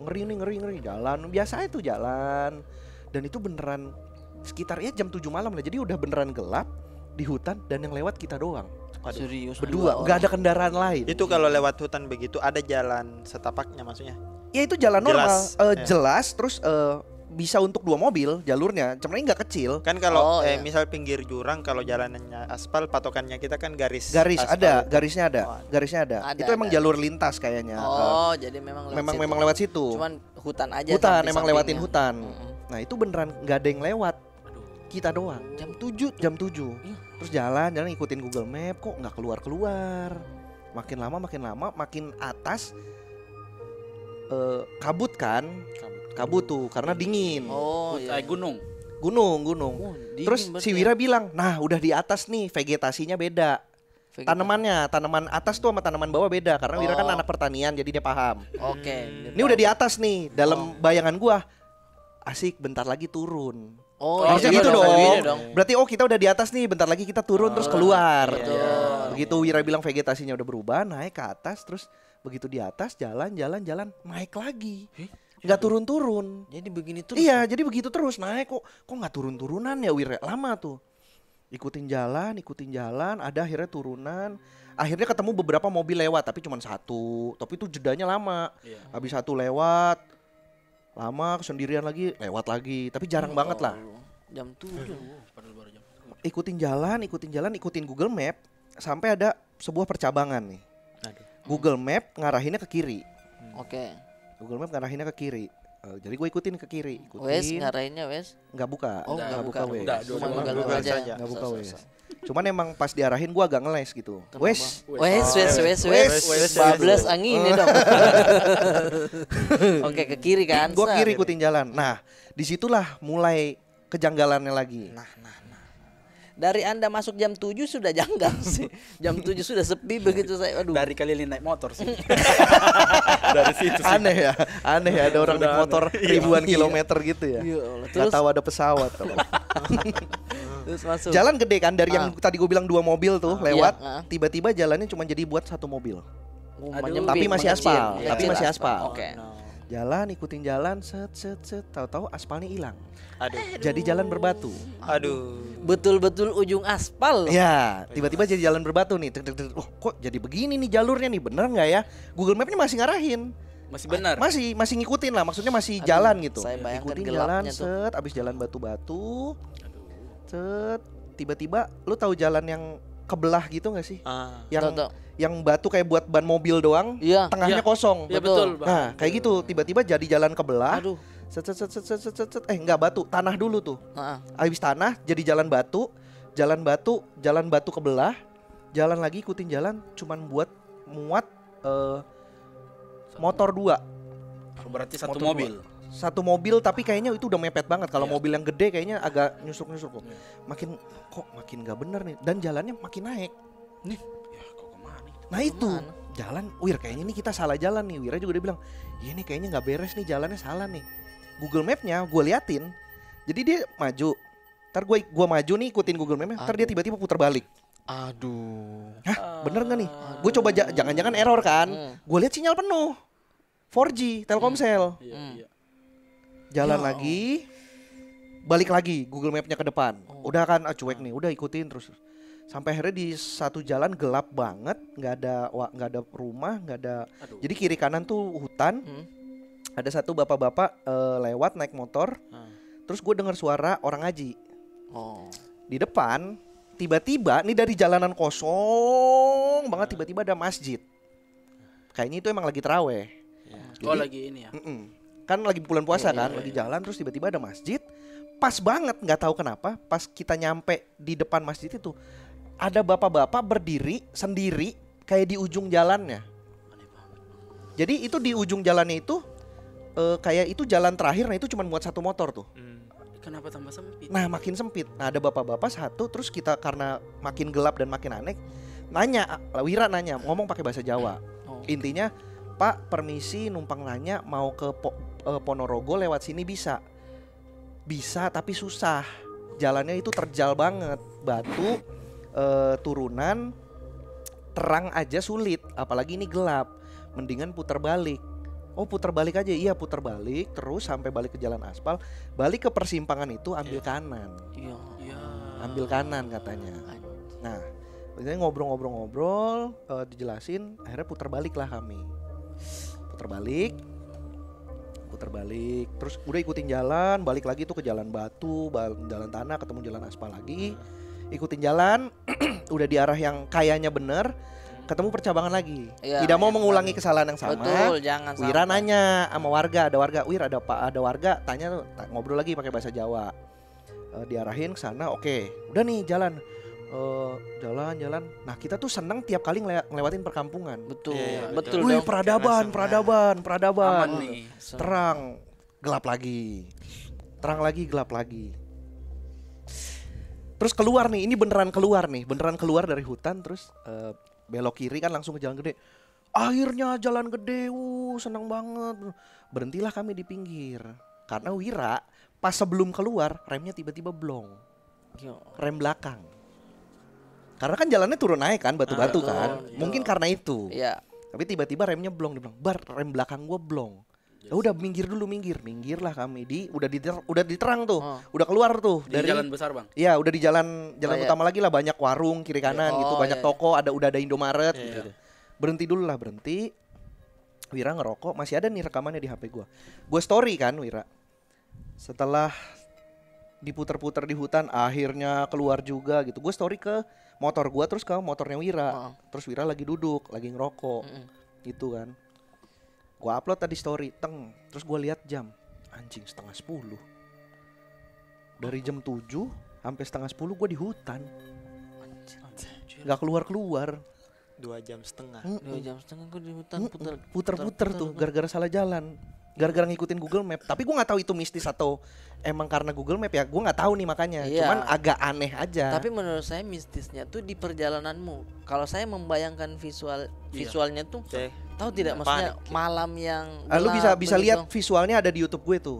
ngeri jalan. Biasa itu jalan. Dan itu beneran sekitar ya jam 7 malam lah. Jadi udah beneran gelap di hutan dan yang lewat kita doang. Serius Berdua, dua nggak ada orang. kendaraan lain. Itu kalau lewat hutan begitu ada jalan setapaknya maksudnya. Ya itu jalan normal, Jelas, ya. jelas terus bisa untuk 2 mobil jalurnya, cuman nggak kecil. Kan kalau Oh, iya. misal pinggir jurang kalau jalanannya aspal patokannya kita kan garis Garis aspal ada, itu. garisnya ada, Oh, garisnya ada. Ada, Itu emang ada. jalur lintas kayaknya. Oh, jadi memang lewat memang situ. memang lewat situ. Cuman hutan aja. Hutan, samping- emang lewatin sampingnya. hutan. Mm-mm. Nah itu beneran nggak ada yang lewat, kita doang. Jam 7. Jam 7 Terus jalan ikutin Google Map, kok nggak keluar. Makin lama makin atas kabut kan. Kabut tuh karena dingin. Oh, iya. Gunung. Gunung. Oh, dingin Terus berarti si ya. Wira bilang, "Nah, udah di atas nih, vegetasinya beda. Tanaman atas tuh sama tanaman bawah beda karena Wira kan Oh. anak pertanian jadi dia paham. Oke. Ini udah di atas nih, dalam bayangan gua. Asik, bentar lagi turun." Oh, Harusnya iya gitu dong, dong. gini dong. Berarti kita udah di atas nih, bentar lagi kita turun terus keluar. Betul. Begitu Wira bilang vegetasinya udah berubah, naik ke atas, terus begitu di atas jalan, naik lagi. Nggak turun-turun. Jadi begini terus. Iya, jadi begitu terus naik kok nggak turun-turunan ya Wira, lama tuh. Ikutin jalan, ada akhirnya turunan. Akhirnya ketemu beberapa mobil lewat, tapi cuma satu. Tapi itu jedanya lama. Iya. Habis satu lewat, lama sendirian lagi, lewat lagi. Tapi jarang banget lah. Jam 7. Padahal baru jam. Ikutin jalan, ikutin Google Map sampai ada sebuah percabangan nih. Aduh. Google Map ngarahinnya ke kiri. Oke. Google Map ngarahinnya ke kiri. Jadi gue ikutin ke kiri. Wes ngarahinnya Wes. Nggak buka. Oh, nggak nggak buka buka. Wes. Udah, Cuma Cuma Google Google aja. saja. Nggak buka So. Wes. Cuman emang pas diarahin gue agak ngeles gitu. Kenapa? Wes. Wes. Bablas angin ya dong. Oke, ke kiri kan. Gue Set. kiri ikutin jalan. Nah, disitulah mulai kejanggalannya lagi. Dari Anda masuk jam 7 sudah janggal sih. Jam 7 sudah sepi begitu saya. Aduh. Dari kalian naik motor sih. Dari situ sih. Aneh ya, ada orang naik motor ribuan Iya. kilometer gitu ya. Ya Allah. Nggak Terus tahu ada pesawat. terus masuk. Jalan gede kan dari yang tadi gue bilang 2 mobil tuh lewat, Iya, tiba-tiba jalannya cuma jadi buat 1 mobil. Menyempit, Tapi masih mengecil. aspal, Iya, tapi kecil masih aspal. Oke. Jalan, ikutin jalan, set, tahu-tahu aspalnya hilang. Aduh. Jadi jalan berbatu. Aduh. Betul-betul ujung aspal. Ya, tiba-tiba jadi jalan berbatu nih. Oh, kok jadi begini nih jalurnya nih, bener nggak ya? Google Map-nya masih ngarahin. Masih benar. Masih ngikutin lah, maksudnya masih jalan gitu. saya bayangkan Ikutin gelapnya jalan, tuh. set, abis jalan batu-batu, set, tiba-tiba lu tahu jalan yang kebelah gitu nggak sih? Ah. Yang Tahu. yang batu kayak buat ban mobil doang, Iya. tengahnya Iya. kosong. Iya betul, Bang. Nah, kayak gitu, tiba-tiba jadi jalan kebelah. Aduh. Set, enggak batu, tanah dulu tuh. Heeh. Habis tanah jadi jalan batu kebelah, jalan lagi ikutin jalan cuman buat muat motor 2. Berarti satu Motor mobil. Satu mobil tapi kayaknya itu udah mepet banget. Kalau Iya. mobil yang gede kayaknya agak nyusuk-nyusuk kok. Makin nggak bener nih dan jalannya makin naik. Nih. Ya kok kemana? Nah itu jalan, kayaknya ini kita salah jalan nih. Wira juga dia bilang, "Iya nih kayaknya nggak beres nih, jalannya salah nih." Google Map-nya gue liatin, jadi dia maju. Ntar gue maju nih ikutin Google Map-nya, ntar dia tiba-tiba putar balik. Aduh. Hah, bener nggak nih? Gue coba jangan-jangan error kan? Gue lihat sinyal penuh, 4G, Telkomsel. Iya, iya. Jalan lagi, balik lagi Google Map-nya ke depan. Udah kan cuek nih, udah ikutin terus. Sampai akhirnya di satu jalan gelap banget, nggak ada rumah, nggak ada. Aduh. Jadi kiri kanan tuh hutan. Ada satu bapak-bapak lewat naik motor. Terus gue dengar suara orang ngaji. Oh. Di depan tiba-tiba nih dari jalanan kosong banget tiba-tiba ada masjid. Kayaknya itu emang lagi terawih. Oh lagi ini ya. Kan lagi bulan puasa kan, lagi jalan terus tiba-tiba ada masjid. Pas banget nggak tahu kenapa pas kita nyampe di depan masjid itu ada bapak-bapak berdiri sendiri kayak di ujung jalannya. Jadi itu di ujung jalannya itu kayak itu jalan terakhir, nah itu cuma muat satu motor tuh. Kenapa tambah sempit? Nah makin sempit. Nah ada bapak-bapak satu, terus kita karena makin gelap dan makin aneh, Wira nanya, ngomong pakai bahasa Jawa. Intinya, Pak permisi numpang nanya mau ke Ponorogo lewat sini bisa? Bisa tapi susah. Jalannya itu terjal banget, batu, turunan, terang aja sulit, apalagi ini gelap. Mendingan putar balik. Oh putar balik aja, iya putar balik terus sampai balik ke jalan aspal, balik ke persimpangan itu ambil kanan. Iya. Ambil kanan katanya. Nah, biasanya ngobrol-ngobrol, dijelasin, akhirnya putar balik lah kami. Putar balik, terus udah ikutin jalan, balik lagi tuh ke jalan batu, jalan tanah, ketemu jalan aspal lagi. Ikutin jalan, udah di arah yang kayaknya bener, ketemu percabangan lagi. Ya, tidak mau mengulangi kesalahan yang sama. Betul, jangan Wira sampai. nanya sama warga, ada warga, tanya tuh, ngobrol lagi pakai bahasa Jawa. Diarahin ke sana, oke. Udah nih jalan. Jalan. Nah, kita tuh seneng tiap kali ngelewatin perkampungan. Betul. Iya, Betul Wih, dong. peradaban. Aman nih. Terang, gelap lagi. Terang lagi, gelap lagi. Terus keluar nih, ini beneran keluar dari hutan terus belok kiri kan langsung ke jalan gede. Akhirnya jalan gede, senang banget. Berhentilah kami di pinggir. Karena Wira pas sebelum keluar remnya tiba-tiba blong. Rem belakang. Karena kan jalannya turun naik kan, batu-batu kan. Mungkin karena itu. Iya. Tapi tiba-tiba remnya blong, dia bilang, "Bar, rem belakang gua blong." Ya udah minggir lah kami udah diterang tuh. Udah keluar tuh Di jalan besar, Bang. Iya, udah di jalan utama lagi lah, banyak warung kiri kanan gitu, banyak toko, udah ada Indomaret gitu. Berhenti. Wira ngerokok, masih ada nih rekamannya di HP gua. Gua story kan Wira. Setelah diputer-puter di hutan akhirnya keluar juga gitu. Gue story ke motor gue terus ke motornya Wira. Terus Wira lagi duduk, lagi ngerokok. Gitu kan. Gue upload tadi story, terus gue lihat jam. Anjing 9:30. Dari jam 7 sampai 9:30 gue di hutan. Gak keluar-keluar. 2,5 jam. 2 jam setengah gue di hutan Puter-puter tuh gara-gara salah jalan. Gara-gara ngikutin Google Map. Tapi gue gak tahu itu mistis atau emang karena Google Map ya. Gue gak tahu nih makanya. Iya. Cuman agak aneh aja. Tapi menurut saya mistisnya tuh di perjalananmu. Kalau saya membayangkan visualnya tuh, tahu tidak maksudnya malam yang lu bisa begitu. lihat visualnya ada di YouTube gue tuh.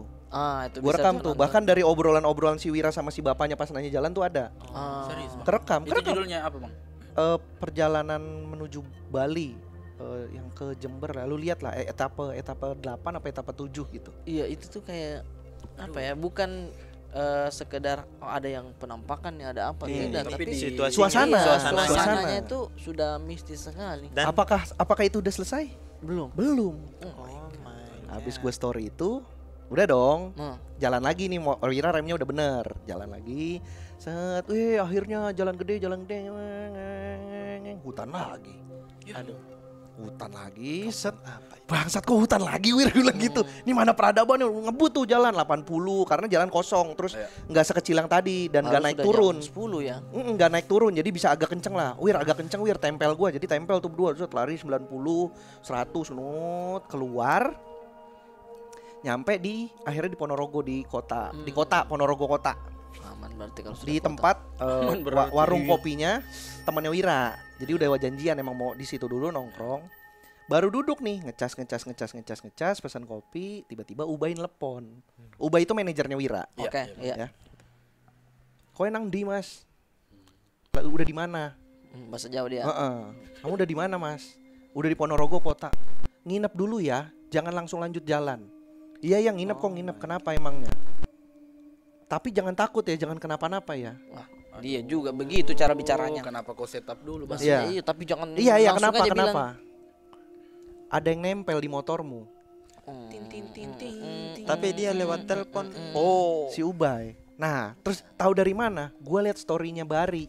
Itu Gue bisa rekam tuh. nonton. Bahkan dari obrolan-obrolan si Wira sama si bapaknya pas nanya jalan tuh ada. Serius, Bang? Kerekam. Itu judulnya apa, Bang? Perjalanan menuju Bali. Yang ke Jember lah, lu lihat lah etapa 8 apa etapa 7 gitu. Iya, itu tuh kayak apa ya? Bukan sekedar ada yang penampakan ya, ada apa tidak, tapi tapi di suasananya itu sudah mistis sekali. Dan Apakah itu udah selesai? Belum. Habis gue story itu udah dong. Jalan lagi nih, Wira remnya udah bener. Jalan lagi. Set, akhirnya jalan gede. Hutan lagi. Hutan lagi, set. Bangsat kok hutan lagi, Wira bilang gitu. Ini mana peradaban, ngebut tuh jalan 80 karena jalan kosong, terus nggak sekecil yang tadi dan nggak naik turun. 10 ya. Nggak naik turun, jadi bisa agak kenceng lah. Agak kenceng tempel gua, jadi tempel tuh berdua, terus lari 90, 100, nut keluar. Nyampe akhirnya di Ponorogo di kota Ponorogo kota. Aman berarti kalau Di tempat warung kopinya temannya Wira. Jadi udah janjian emang mau di situ dulu nongkrong. Baru duduk nih, ngecas, pesan kopi, tiba-tiba Ubay telepon. Ubay itu manajernya Wira. Oke, iya. Ya. Kau nang di, Mas? Udah di mana? Bahasa Jawa dia. Kamu udah di mana, Mas? Udah di Ponorogo kota. Nginep dulu ya, jangan langsung lanjut jalan. Iya, yang nginep kok nginep. Kenapa emangnya? Tapi jangan takut ya, jangan kenapa-napa ya. Wah, dia juga begitu cara bicaranya. Kenapa kau setup dulu, Bang? Iya, tapi jangan Iya, langsung kenapa? aja bilang. Ada yang nempel di motormu. Tapi dia lewat telepon. Si Ubay. Nah, terus tahu dari mana? Gue lihat story-nya Bari.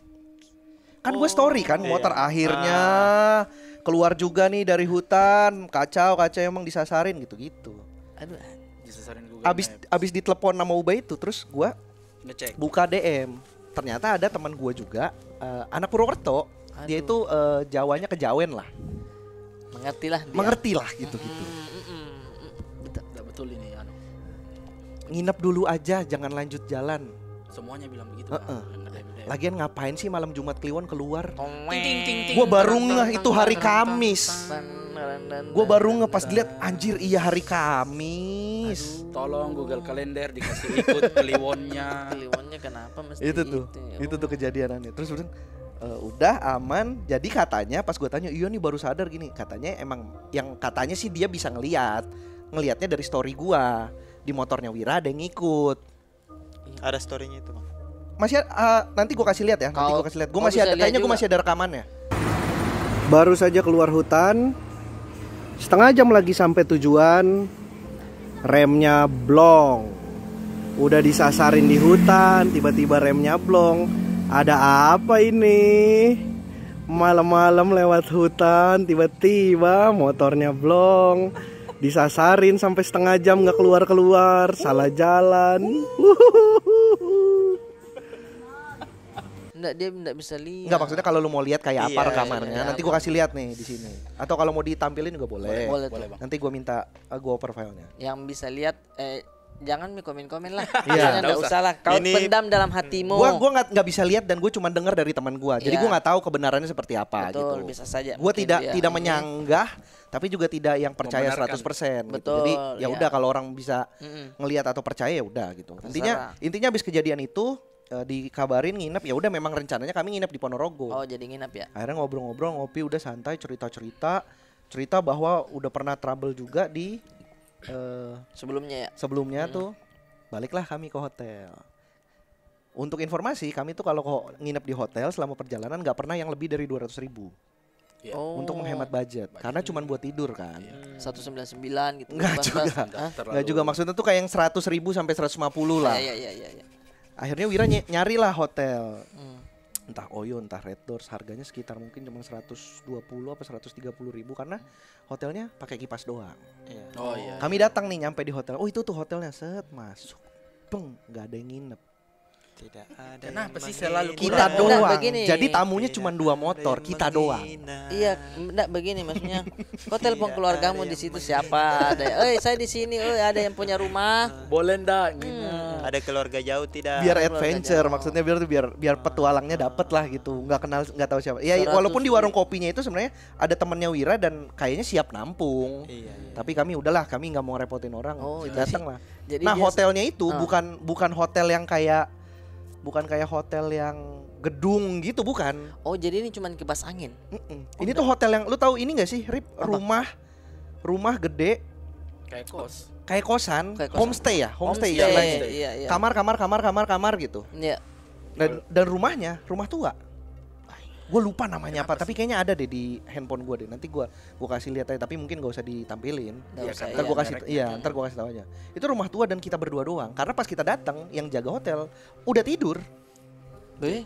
Kan gue story kan, motor akhirnya keluar juga nih dari hutan, kacau emang disasarin gitu-gitu. Aduh. Disasarin Google Abis ditelepon sama Ubay itu, terus gue ngecek. buka DM. Ternyata ada teman gue juga, anak Purwokerto. Dia itu Jawanya kejawen lah. Mengerti lah gitu-gitu. Betul ini anu. Nginep dulu aja, jangan lanjut jalan. Semuanya bilang begitu. Lagian ngapain sih malam Jumat Kliwon keluar? Ting. Gue baru ngeh itu hari Kamis. Gue baru ngeh pas dilihat, anjir iya hari Kamis. Tolong Google Kalender dikasih ikut Kliwonnya. Kliwonnya kenapa mesti Itu tuh kejadiannya. Terus udah aman. Jadi katanya pas gue tanya, iya nih baru sadar gini. Katanya emang yang katanya sih dia bisa ngelihatnya dari story gue. Di motornya Wira ada yang ngikut. Ada storynya itu, Bang. Masih nanti gue kasih lihat ya. Gue masih ada, kayaknya gue masih ada rekamannya. Baru saja keluar hutan, setengah jam lagi sampai tujuan, remnya blong. Udah disasarin di hutan, tiba-tiba remnya blong. Ada apa ini? Malam-malam lewat hutan, tiba-tiba motornya blong. Disasarin sampai setengah jam gak keluar-keluar, salah jalan. Dia enggak bisa lihat. Enggak, maksudnya kalau lu mau lihat kayak apa rekamannya, iya, nanti gua kasih lihat nih di sini. Atau kalau mau ditampilin juga boleh. Boleh, Bang. Nanti gua minta gua over filenya. Yang bisa lihat jangan komen-komen lah. Iya, enggak usah lah. Kau pendam dalam hatimu. Gua nggak bisa lihat dan gue cuma dengar dari teman gua. Jadi gua nggak tahu kebenarannya seperti apa. Betul, gitu. bisa saja. Gua tidak menyanggah, tapi juga tidak yang percaya 100%. Gitu. Betul, jadi ya udah kalau orang bisa ngelihat atau percaya ya udah gitu. Intinya habis kejadian itu dikabarin nginep, ya udah memang rencananya kami nginep di Ponorogo. Oh, jadi nginep ya. Akhirnya ngobrol-ngobrol, ngopi, udah santai, cerita bahwa udah pernah trouble juga di sebelumnya tuh. Baliklah kami ke hotel. Untuk informasi, kami tuh kalau nginep di hotel selama perjalanan nggak pernah yang lebih dari 200.000. Untuk menghemat budget. Karena cuma buat tidur kan. 199 gitu. Enggak juga, maksudnya tuh kayak yang 100.000 sampai 150 lah. Iya. Akhirnya Wira nyari lah hotel. Entah Oyo, entah Red Doors, harganya sekitar mungkin cuma 120 apa 130.000 karena hotelnya pakai kipas doang. Oh iya. Kami datang nih, nyampe di hotel. Oh, itu tuh hotelnya, set masuk. Nggak ada yang nginep. Tidak ada. Kenapa sih selalu kita kurang? doang? Begini. Jadi tamunya cuma 2 motor, kita doang. Iya, enggak begini maksudnya. Kau telepon keluargamu di situ siapa? Ada. Saya di sini. Ada yang punya rumah. Boleh ndak? Ada keluarga jauh tidak? Biar adventure, maksudnya biar petualangnya dapet lah gitu. Nggak tahu siapa. Ya walaupun di warung kopinya itu sebenarnya ada temennya Wira dan kayaknya siap nampung. Iya. Tapi kami nggak mau repotin orang. Datang lah. Jadi nah hotelnya itu bukan hotel yang kayak hotel yang gedung gitu, bukan. Oh, jadi ini cuma kipas angin. Ini tuh hotel yang lu tahu ini nggak sih, Rip? Rumah gede kayak kosan. Homestay istilahnya. Iya. Kamar gitu. Iya. Dan rumah tua. Gue lupa namanya apa, tapi kayaknya ada deh di handphone gue deh. Nanti gue kasih lihat aja, tapi mungkin gak usah ditampilin. Ntar gue kasih tahu aja. Itu rumah tua dan kita berdua doang. Karena pas kita datang, yang jaga hotel udah tidur.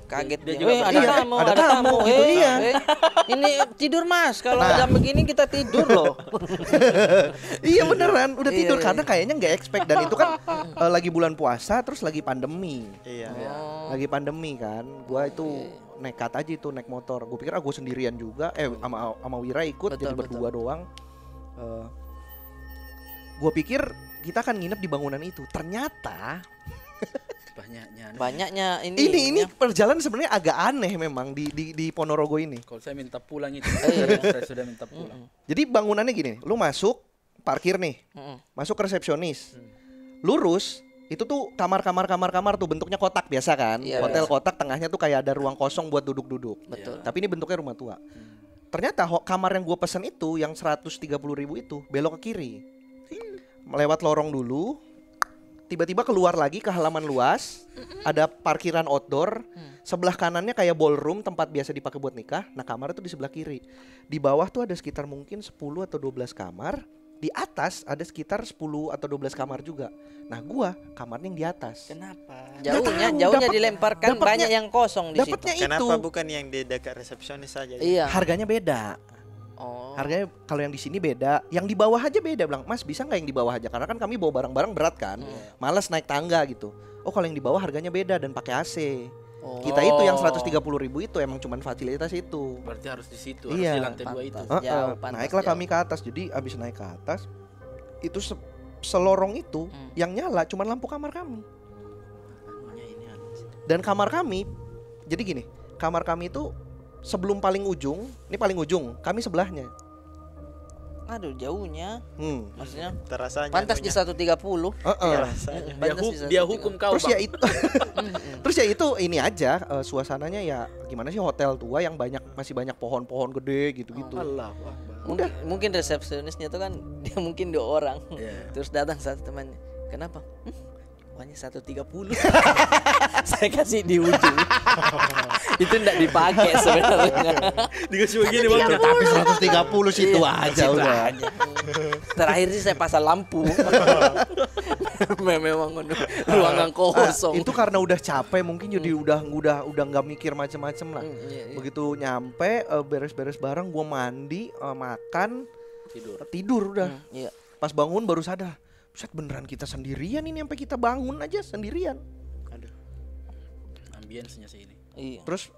Kaget dia. Ada tamu gitu, iya. Ini tidur Mas, kalau jam begini kita tidur loh. Iya beneran, udah tidur karena kayaknya nggak expect, dan itu kan lagi bulan puasa terus lagi pandemi. Iya. Lagi pandemi kan, gua itu nekat aja itu naik motor. Gue pikir gue sendirian juga, sama Wira ikut, jadi berdua doang. Gue pikir kita akan nginep di bangunan itu, ternyata banyaknya ini perjalanan sebenarnya agak aneh memang di Ponorogo ini. Kalau saya minta pulang itu, saya sudah minta pulang. Jadi bangunannya gini, lu masuk parkir nih, masuk ke resepsionis, lurus itu tuh kamar tuh bentuknya kotak biasa kan, hotel kotak, tengahnya tuh kayak ada ruang kosong buat duduk-duduk. Betul. Tapi ini bentuknya rumah tua. Ternyata kamar yang gue pesen itu yang 130.000 itu belok ke kiri, melewat lorong dulu. Tiba-tiba keluar lagi ke halaman luas, ada parkiran outdoor, sebelah kanannya kayak ballroom, tempat biasa dipakai buat nikah. Nah kamar itu di sebelah kiri. Di bawah tuh ada sekitar mungkin 10 atau 12 kamar, Di atas ada sekitar 10 atau 12 kamar juga. Nah, gua kamarnya yang di atas. Kenapa? Nggak tahu, Jauhnya dapet- dilemparkan dapetnya- banyak yang kosong di situ. Dapatnya itu. Kenapa bukan yang di dekat resepsionis saja? Iya. Harganya beda. Oh. Harganya kalau yang di sini beda, yang di bawah aja beda. Bilang, "Mas, bisa nggak yang di bawah aja?" Karena kan kami bawa barang-barang berat kan. Malas naik tangga gitu. Oh, kalau yang di bawah harganya beda dan pakai AC. Oh. Kita itu yang 130.000 itu emang cuman fasilitas itu. Berarti harus di situ, Iya. harus di lantai 2 itu. Pantas. Jauh, pantas Naiklah jauh. kami ke atas. Jadi abis naik ke atas itu selorong itu yang nyala cuman lampu kamar kami. Dan kamar kami, jadi gini, kamar kami itu sebelum paling ujung, ini paling ujung, kami sebelahnya. Aduh, jauhnya. Maksudnya Terasanya. pantas di 130. Rasanya. Pantas di Dia 130. hukum kau, Terus Bang. ya itu, terus ya itu ini aja suasananya ya gimana sih hotel tua yang masih banyak pohon-pohon gede gitu-gitu. Allah Akbar. Mungkin resepsionisnya tuh kan dia mungkin 2 orang. Terus datang satu temannya. Kenapa? Uangnya 130. Saya kasih di ujung. Itu enggak dipakai sebenarnya. Dikasih begini, Bang. Ya, tapi 130 situ aja Situ udah. aja. Terakhir sih saya pasang lampu. Memang ruangan kosong. Itu karena udah capek mungkin jadi udah nggak mikir macem-macem lah. Iya. Begitu nyampe beres-beres bareng, gua mandi, makan, tidur udah. Iya. Pas bangun baru sadar, buset beneran kita sendirian ini sampai kita bangun aja sendirian. Aduh. Ambience-nya sih ini. Iya. Terus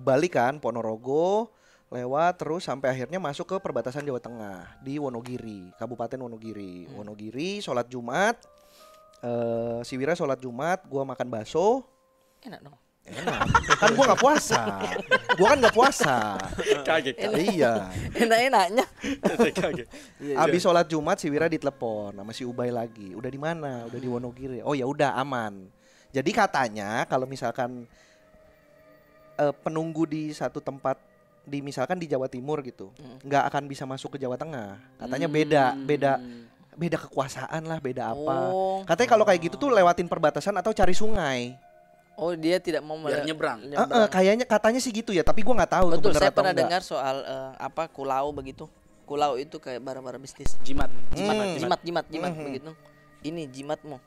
balik kan Ponorogo lewat terus sampai akhirnya masuk ke perbatasan Jawa Tengah di Wonogiri, Kabupaten Wonogiri. Wonogiri sholat Jumat, si Wira sholat Jumat, gua makan bakso. Enak dong. Enak. Kan gua nggak puasa. Gua kan nggak puasa. Kaget. Iya. Enak-enaknya. Kaget. Abis sholat Jumat si Wira ditelepon sama si Ubay lagi. Udah di mana? Udah di Wonogiri. Oh ya udah aman. Jadi katanya kalau misalkan penunggu di satu tempat di misalkan di Jawa Timur gitu, nggak akan bisa masuk ke Jawa Tengah. Katanya beda kekuasaan lah, beda apa. Oh. Katanya kalau kayak gitu tuh lewatin perbatasan atau cari sungai. Oh, dia tidak mau Biar nyebrang. Kayaknya katanya sih gitu ya, tapi gua nggak tahu tuh Betul, bener saya atau pernah enggak. dengar soal kulau begitu. Kulau itu kayak barang-barang bisnis. Jimat. Jimat begitu. Ini jimatmu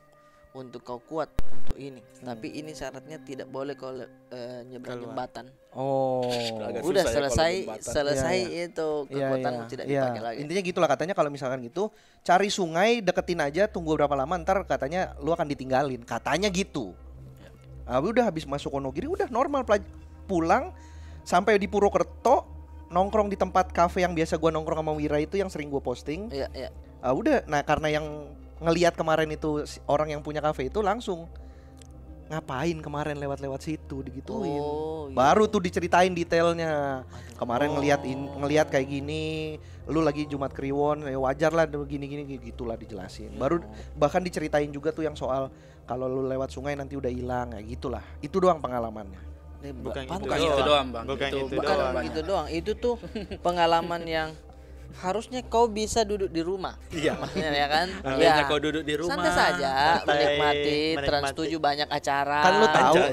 untuk kau kuat untuk ini. Tapi ini syaratnya tidak boleh kau nyebrang jembatan. Oh. Agak Udah susah ya kalau selesai jembatan. itu kekuatanmu tidak dipakai lagi. Intinya gitulah katanya kalau misalkan gitu cari sungai deketin aja tunggu berapa lama ntar katanya lu akan ditinggalin katanya gitu. Udah habis masuk Wonogiri udah normal pulang sampai di Purwokerto nongkrong di tempat kafe yang biasa gua nongkrong sama Wira itu yang sering gua posting. Iya. Udah nah karena yang ngelihat kemarin itu orang yang punya kafe itu langsung ngapain kemarin lewat-lewat situ digituin. Oh, iya. Baru tuh diceritain detailnya. Kemarin ngelihat kayak gini, lu lagi Jumat Kliwon, ya wajar lah gini-gini gitulah dijelasin. Baru bahkan diceritain juga tuh yang soal kalau lu lewat sungai nanti udah hilang, ya gitulah. Itu doang pengalamannya. Bukan itu doang, Bang. Bukan itu Bukan doang. gitu doang. Itu tuh pengalaman yang harusnya kau bisa duduk di rumah. Iya. Maksudnya ya kan? Biasanya kau duduk di rumah. Santai saja, Santai, menikmati Trans 7 banyak acara. Kan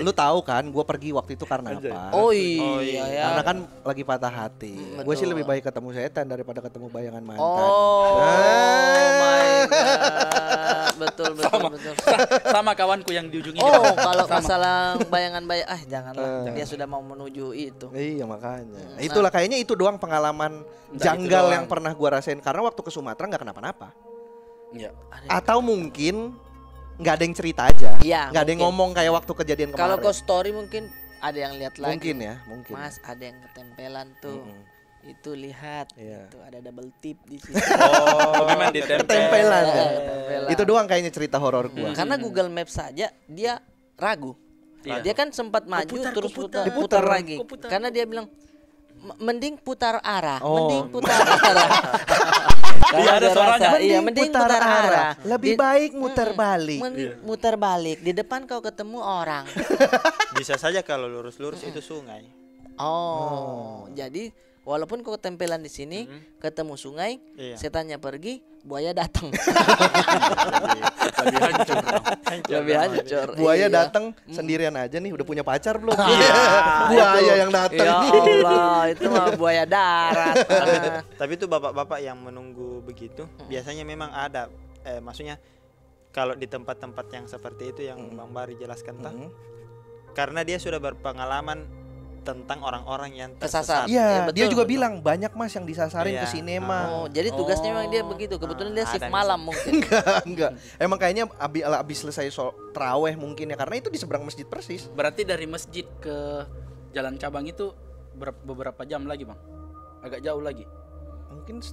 lu tahu kan gue pergi waktu itu karena apa? Oh iya ya. Karena kan lagi patah hati. Gue sih lebih baik ketemu setan daripada ketemu bayangan mantan. Oh my god. Betul. Sama kawanku yang di ujung ini. Oh, kalau masalah bayangan-bayangan janganlah. Dia sudah mau menuju itu. Iya makanya. Itulah kayaknya itu doang pengalaman janggal yang pernah gua rasain karena waktu ke Sumatera nggak kenapa-napa. Iya. Atau mungkin nggak ada yang cerita aja. Iya, Nggak ada yang mungkin. ngomong kayak waktu kejadian kemarin. Kalau kau story mungkin ada yang lihat lagi. Mungkin. Mas, ada yang ketempelan tuh. Itu lihat, Iya. itu ada double tip di situ. Oh, memang ditempel. Ketempelan. ya. Ketempelan. Itu doang kayaknya cerita horor gua. Karena Google Maps saja dia ragu. Iya. Dia kan sempat maju putar, terus kau putar, putar. lagi. Kau putar. Karena dia bilang mending putar arah, Oh. mending putar arah. Iya, ada dia suaranya. rasa, iya, mending putar arah. Lebih baik muter balik. Mending muter balik. Di depan kau ketemu orang. Bisa saja kalau lurus-lurus itu sungai. Oh, jadi walaupun kau tempelan di sini, ketemu sungai, Iya. setannya pergi, buaya datang. Lebih hancur. Lebih hancur. Buaya Iya. datang sendirian aja nih, udah punya pacar belum? Iya. Buaya yang datang. Ya Allah, itu mah buaya darat. Tapi itu bapak-bapak yang menunggu begitu, biasanya memang ada, maksudnya kalau di tempat-tempat yang seperti itu yang Bang Bari jelaskan karena dia sudah berpengalaman tentang orang-orang yang Kesasar. tersesat. Iya, Ya, betul, dia juga betul. bilang banyak Mas yang disasarin Iya. ke sinema. Oh, jadi tugasnya memang dia begitu. Kebetulan dia shift ada malam mungkin. Enggak. Emang kayaknya abis selesai traweh mungkin ya, karena itu di seberang masjid persis. Berarti dari masjid ke Jalan Cabang itu beberapa jam lagi, Bang? Agak jauh lagi. Mungkin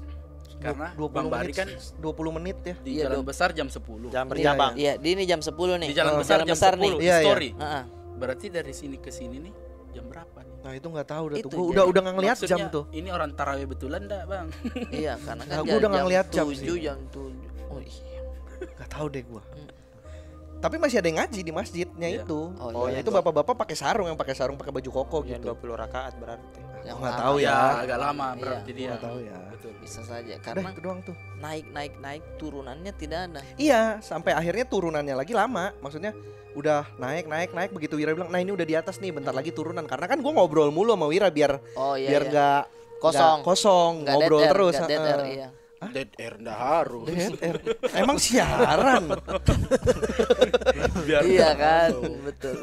Karena 20 Bang Bari menit, kan 20 menit ya. di Iya, Jalan Besar jam 10. Jam berjabang. Iya, di ini jam 10 nih. Di Jalan Oh, Besar jam 10 nih. Iya, iya. story. Heeh. Berarti dari sini ke sini nih jam berapa nih? Nah, itu nggak tahu dah tuh. Itu Gua jadi udah nggak ngeliat jam Maksudnya, tuh. Ini orang tarawih betulan enggak, Bang? Iya, karena kan Nah, gua udah nggak ngeliat jam 7, sih. jam 7. Oh iya. Nggak tahu deh gua. Tapi masih ada yang ngaji di masjidnya Iya. itu. Oh, iya. Itu bapak-bapak pakai sarung, yang pakai sarung pakai baju koko Yang gitu. 20 rakaat berarti. Yang nggak lama. tahu ya. Agak lama berarti Iya, dia. nggak tahu ya. Betul. Bisa saja Udah karena itu doang tuh. naik turunannya tidak ada. Iya, sampai akhirnya turunannya lagi lama. Maksudnya udah naik begitu Wira bilang, "Nah, ini udah di atas nih, bentar lagi turunan." Karena kan gua ngobrol mulu sama Wira biar Oh iya. biar iya. nggak Kosong. nggak ngobrol dead air, terus. nggak dead heeh. air, iya. Dead air enggak harus. Dead air. Emang siaran. Iya kan, betul.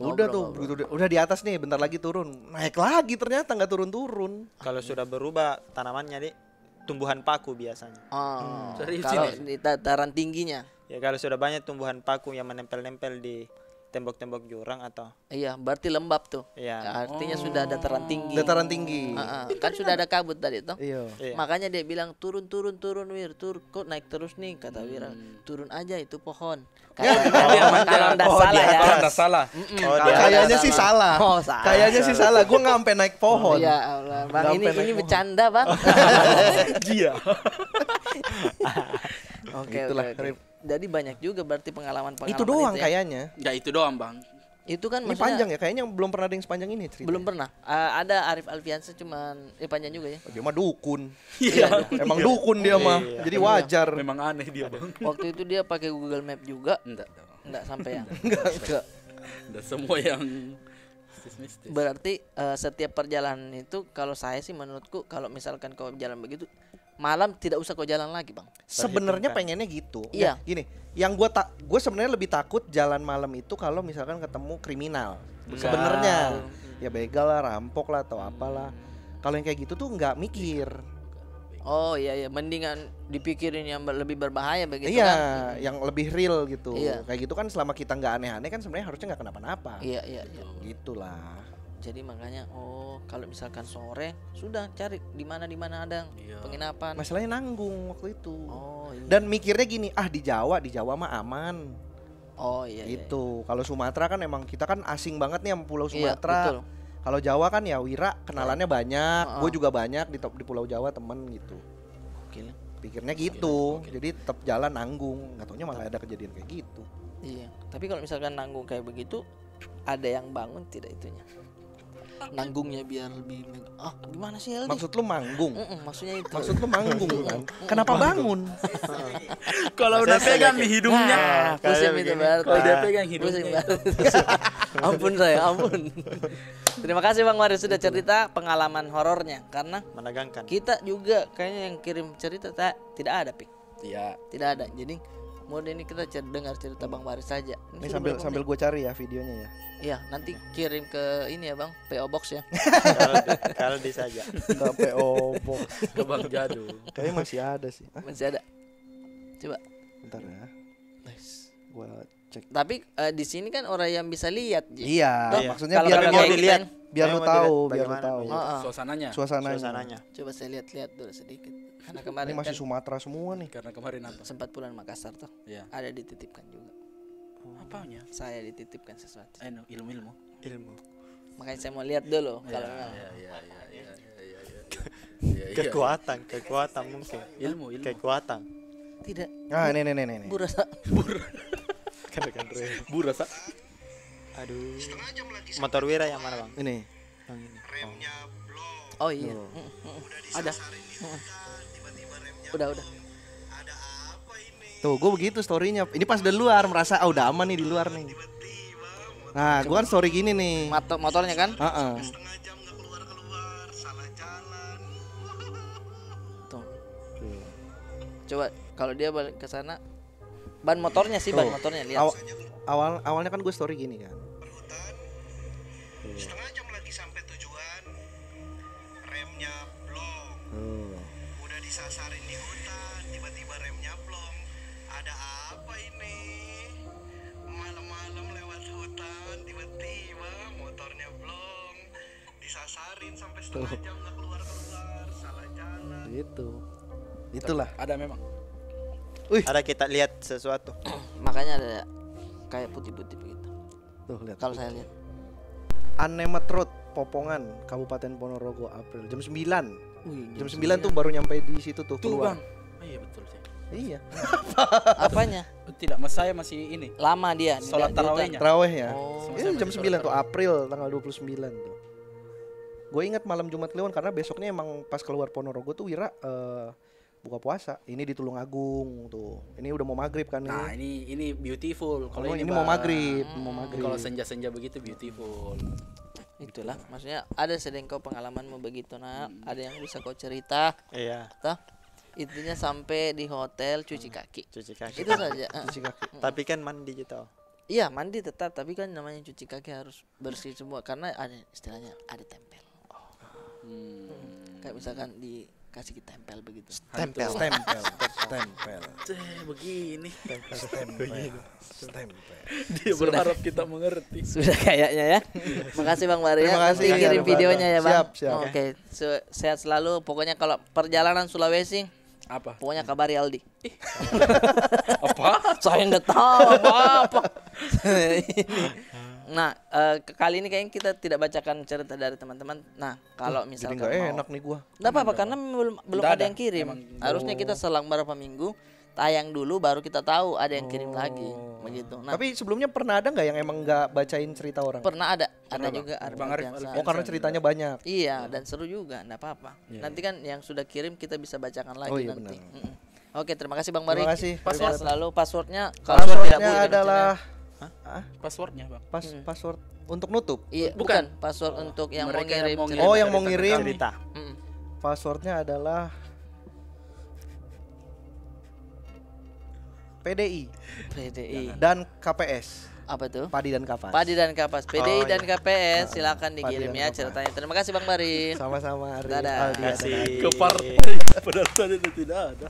Udah tuh, begitu udah di atas nih, bentar lagi turun. Naik lagi ternyata nggak turun-turun. Kalau sudah berubah tanamannya di tumbuhan paku biasanya. Oh, Serius kalau ini? di dataran tingginya. Ya kalau sudah banyak tumbuhan paku yang menempel-nempel di tembok-tembok jurang atau Iya, berarti lembab tuh. Iya. Artinya sudah dataran tinggi. Dataran tinggi. Kan sudah ada kabut tadi tuh. Iya. Iya. Makanya dia bilang turun Wir, kok naik terus nih kata Wira. Turun aja itu pohon. Kalau enggak salah ya. Kalau enggak salah. Oh, dia Kayaknya sih salah. Oh, salah. Kayaknya sih salah. Gua nggak sampai naik pohon. Ya Allah, Bang, Nggak ini sampai naik pohon. bercanda, Bang. Iya. Oke, Itulah, oke. Jadi banyak juga berarti pengalaman-pengalaman Itu doang ya. kayaknya. Enggak itu doang, Bang. Itu kan Ini maksudnya panjang ya, kayaknya belum pernah ada yang sepanjang ini cerita. belum pernah. Ada Arif Alfiansyah cuman panjang juga ya. Dia mah dukun. Iya. Emang dukun dia mah. Jadi wajar. Memang aneh dia, Bang. Waktu itu dia pakai Google Map juga, Enggak. enggak sampai ya. Enggak. Udah semua yang mistis. Berarti setiap perjalanan itu kalau saya sih menurutku kalau misalkan kau jalan begitu malam tidak usah kau jalan lagi, Bang. Sebenarnya pengennya gitu. Iya. Nah, gini, yang gue sebenarnya lebih takut jalan malam itu kalau misalkan ketemu kriminal. Sebenarnya ya begal lah, rampok lah atau apalah. Kalau yang kayak gitu tuh nggak mikir. Oh iya, mendingan dipikirin yang lebih berbahaya begitu Iya, kan. yang lebih real gitu. Iya. Kayak gitu kan selama kita nggak aneh-aneh kan sebenarnya harusnya nggak kenapa-napa. Iya. Gitulah. Jadi makanya kalau misalkan sore sudah cari di mana ada penginapan. Masalahnya nanggung waktu itu. Oh iya. Dan mikirnya gini, di Jawa mah aman. Oh iya. Gitu. Kalau Sumatera kan emang kita kan asing banget nih sama Pulau Iya, Sumatera. betul. Kalau Jawa kan ya Wira kenalannya banyak, Heeh. gue juga banyak di Pulau Jawa temen gitu. Gila. Pikirnya gitu, jadi tetap jalan nanggung. Nggak taunya malah ada kejadian kayak gitu. Iya. Tapi kalau misalkan nanggung kayak begitu, ada yang bangun tidak itunya? Nanggungnya biar lebih gimana sih Aldi? Maksud lu manggung? Maksudnya itu. Maksud lu manggung kan? Kenapa bangun? Kalau udah pegang di hidungnya. Nah, pusing kayak itu begini. berarti. Kalau dia pegang Pusing hidungnya. banget. Ampun saya, ampun. Terima kasih Bang Waris sudah cerita pengalaman horornya karena menegangkan. kita juga kayaknya yang kirim cerita tidak ada Pik. Iya. Tidak ada. Jadi mode ini kita dengar cerita Bang Waris saja. Ini sudah berapa sambil menit? gue cari ya videonya ya. Iya, nanti kirim ke ini ya Bang, PO Box ya. Kaldi saja. Ke PO Box. Ke Bang Jadu. Kayaknya masih ada sih. Masih ada. Coba. Bentar ya. Gua cek. Tapi di sini kan orang yang bisa lihat. Ji. Iya, Iya. maksudnya Kalau biar kayak mau kita- dilihat. biar Saya lu mau tahu, dilihat biar lu bagaimana tahu. Heeh. Suasananya. Suasananya. Coba saya lihat dulu sedikit. Karena Ini kemarin masih kan Sumatera semua nih. Karena kemarin apa? sempat pulang Makassar tuh. Iya. Ada dititipkan juga. Apanya? Saya dititipkan sesuatu. Ilmu-ilmu. Ilmu. Makanya saya mau lihat dulu kalau Iya. Kekuatan mungkin. Ilmu. Kekuatan. tidak Nah, nih. burasa. Burasa. Aduh. Motor Wira yang mana, Bang? Ini. Yang ini. Oh iya. Ada. Udah. Tuh, gue begitu storynya. Ini pas udah luar, merasa udah aman nih di luar nih. Nah, gue kan story gini nih. Motornya kan? Tuh. Coba kalau dia balik ke sana, ban motornya sih, ban motornya lihat. Awalnya kan gue story gini kan. Setengah jam lagi sampai tujuan, remnya blong. Udah disasarin di hutan, tiba-tiba remnya blong. Ada apa ini? Malam-malam lewat hutan, tiba-tiba motornya blong. Disasarin sampai setengah jam nggak keluar-keluar, salah jalan. Gitu. Itulah. Ada memang. Ada kita lihat sesuatu. Makanya ada kayak putih-putih begitu. Tuh, lihat. Kalau saya lihat. Anemet Road, Popongan, Kabupaten Ponorogo, April jam 9. Jam 9 tuh baru nyampe di situ tuh keluar. Bang. Oh, iya betul sih. Iya. Apanya? Tidak, mas saya masih ini. Lama dia. Sholat tarawihnya. Tarawih ya. Oh. Ini jam 9 tuh April tanggal 29 tuh. Gue ingat malam Jumat Kliwon karena besoknya emang pas keluar Ponorogo tuh Wira buka puasa. Ini di Tulungagung tuh. Ini udah mau maghrib kan nih. Nah, ini beautiful. Kalau ini mau maghrib, Kalau senja-senja begitu beautiful. Itulah, maksudnya ada sedengkau pengalamanmu begitu nak, ada yang bisa kau cerita. Iya. Toh? Intinya sampai di hotel cuci kaki. Cuci kaki. Itu saja. Cuci kaki. Tapi kan mandi gitu. Iya mandi tetap, tapi kan namanya cuci kaki harus bersih semua karena ada istilahnya ada tempel. Kayak misalkan dikasih tempel begitu. Tempel. Begini. Stempel. Dia berharap kita mengerti. Sudah kayaknya ya. Makasih Bang Bari ya. Terima kasih. Nanti kirim videonya ya Bang. Siap. Oke. Sehat selalu. Pokoknya kalau perjalanan Sulawesi, Apa? pokoknya kabari Aldi. Apa? Saya nggak tahu apa-apa. Nah, kali ini kayaknya kita tidak bacakan cerita dari teman-teman. Nah, kalau Jadi misalkan nggak mau, enak nih gua. nggak apa-apa karena belum Nggak ada ada. yang kirim. Emang Harusnya kita selang berapa minggu tayang dulu baru kita tahu ada yang kirim lagi begitu. Nah, Tapi sebelumnya pernah ada nggak yang emang nggak bacain cerita orang? pernah ada juga ada Bang Arif Arfiansa. Oh, karena ceritanya banyak. Iya, dan seru juga, enggak apa-apa. Nanti kan yang sudah kirim kita bisa bacakan lagi Oh, iya, nanti. benar. Oke, terima kasih Bang Bari. Terima kasih. Password selalu passwordnya kalau tidak Passwordnya boleh adalah Passwordnya, Bang. password untuk nutup. iya, bukan password untuk yang mau Mereka ngirim. yang mau cerita. Oh, yang mau ngirim. Cerita. Mm. Passwordnya adalah PDI PDI. dan KPS. Apa tuh? Padi dan Kapas. Padi dan Kapas. PDI Oh, dan KPS silakan dikirim dan ya Kapas. ceritanya. Terima kasih Bang Bari. Sama-sama. Arif. Dadah. Aldi, Kasih. dadah. Ke partai padahal tadi tidak ada.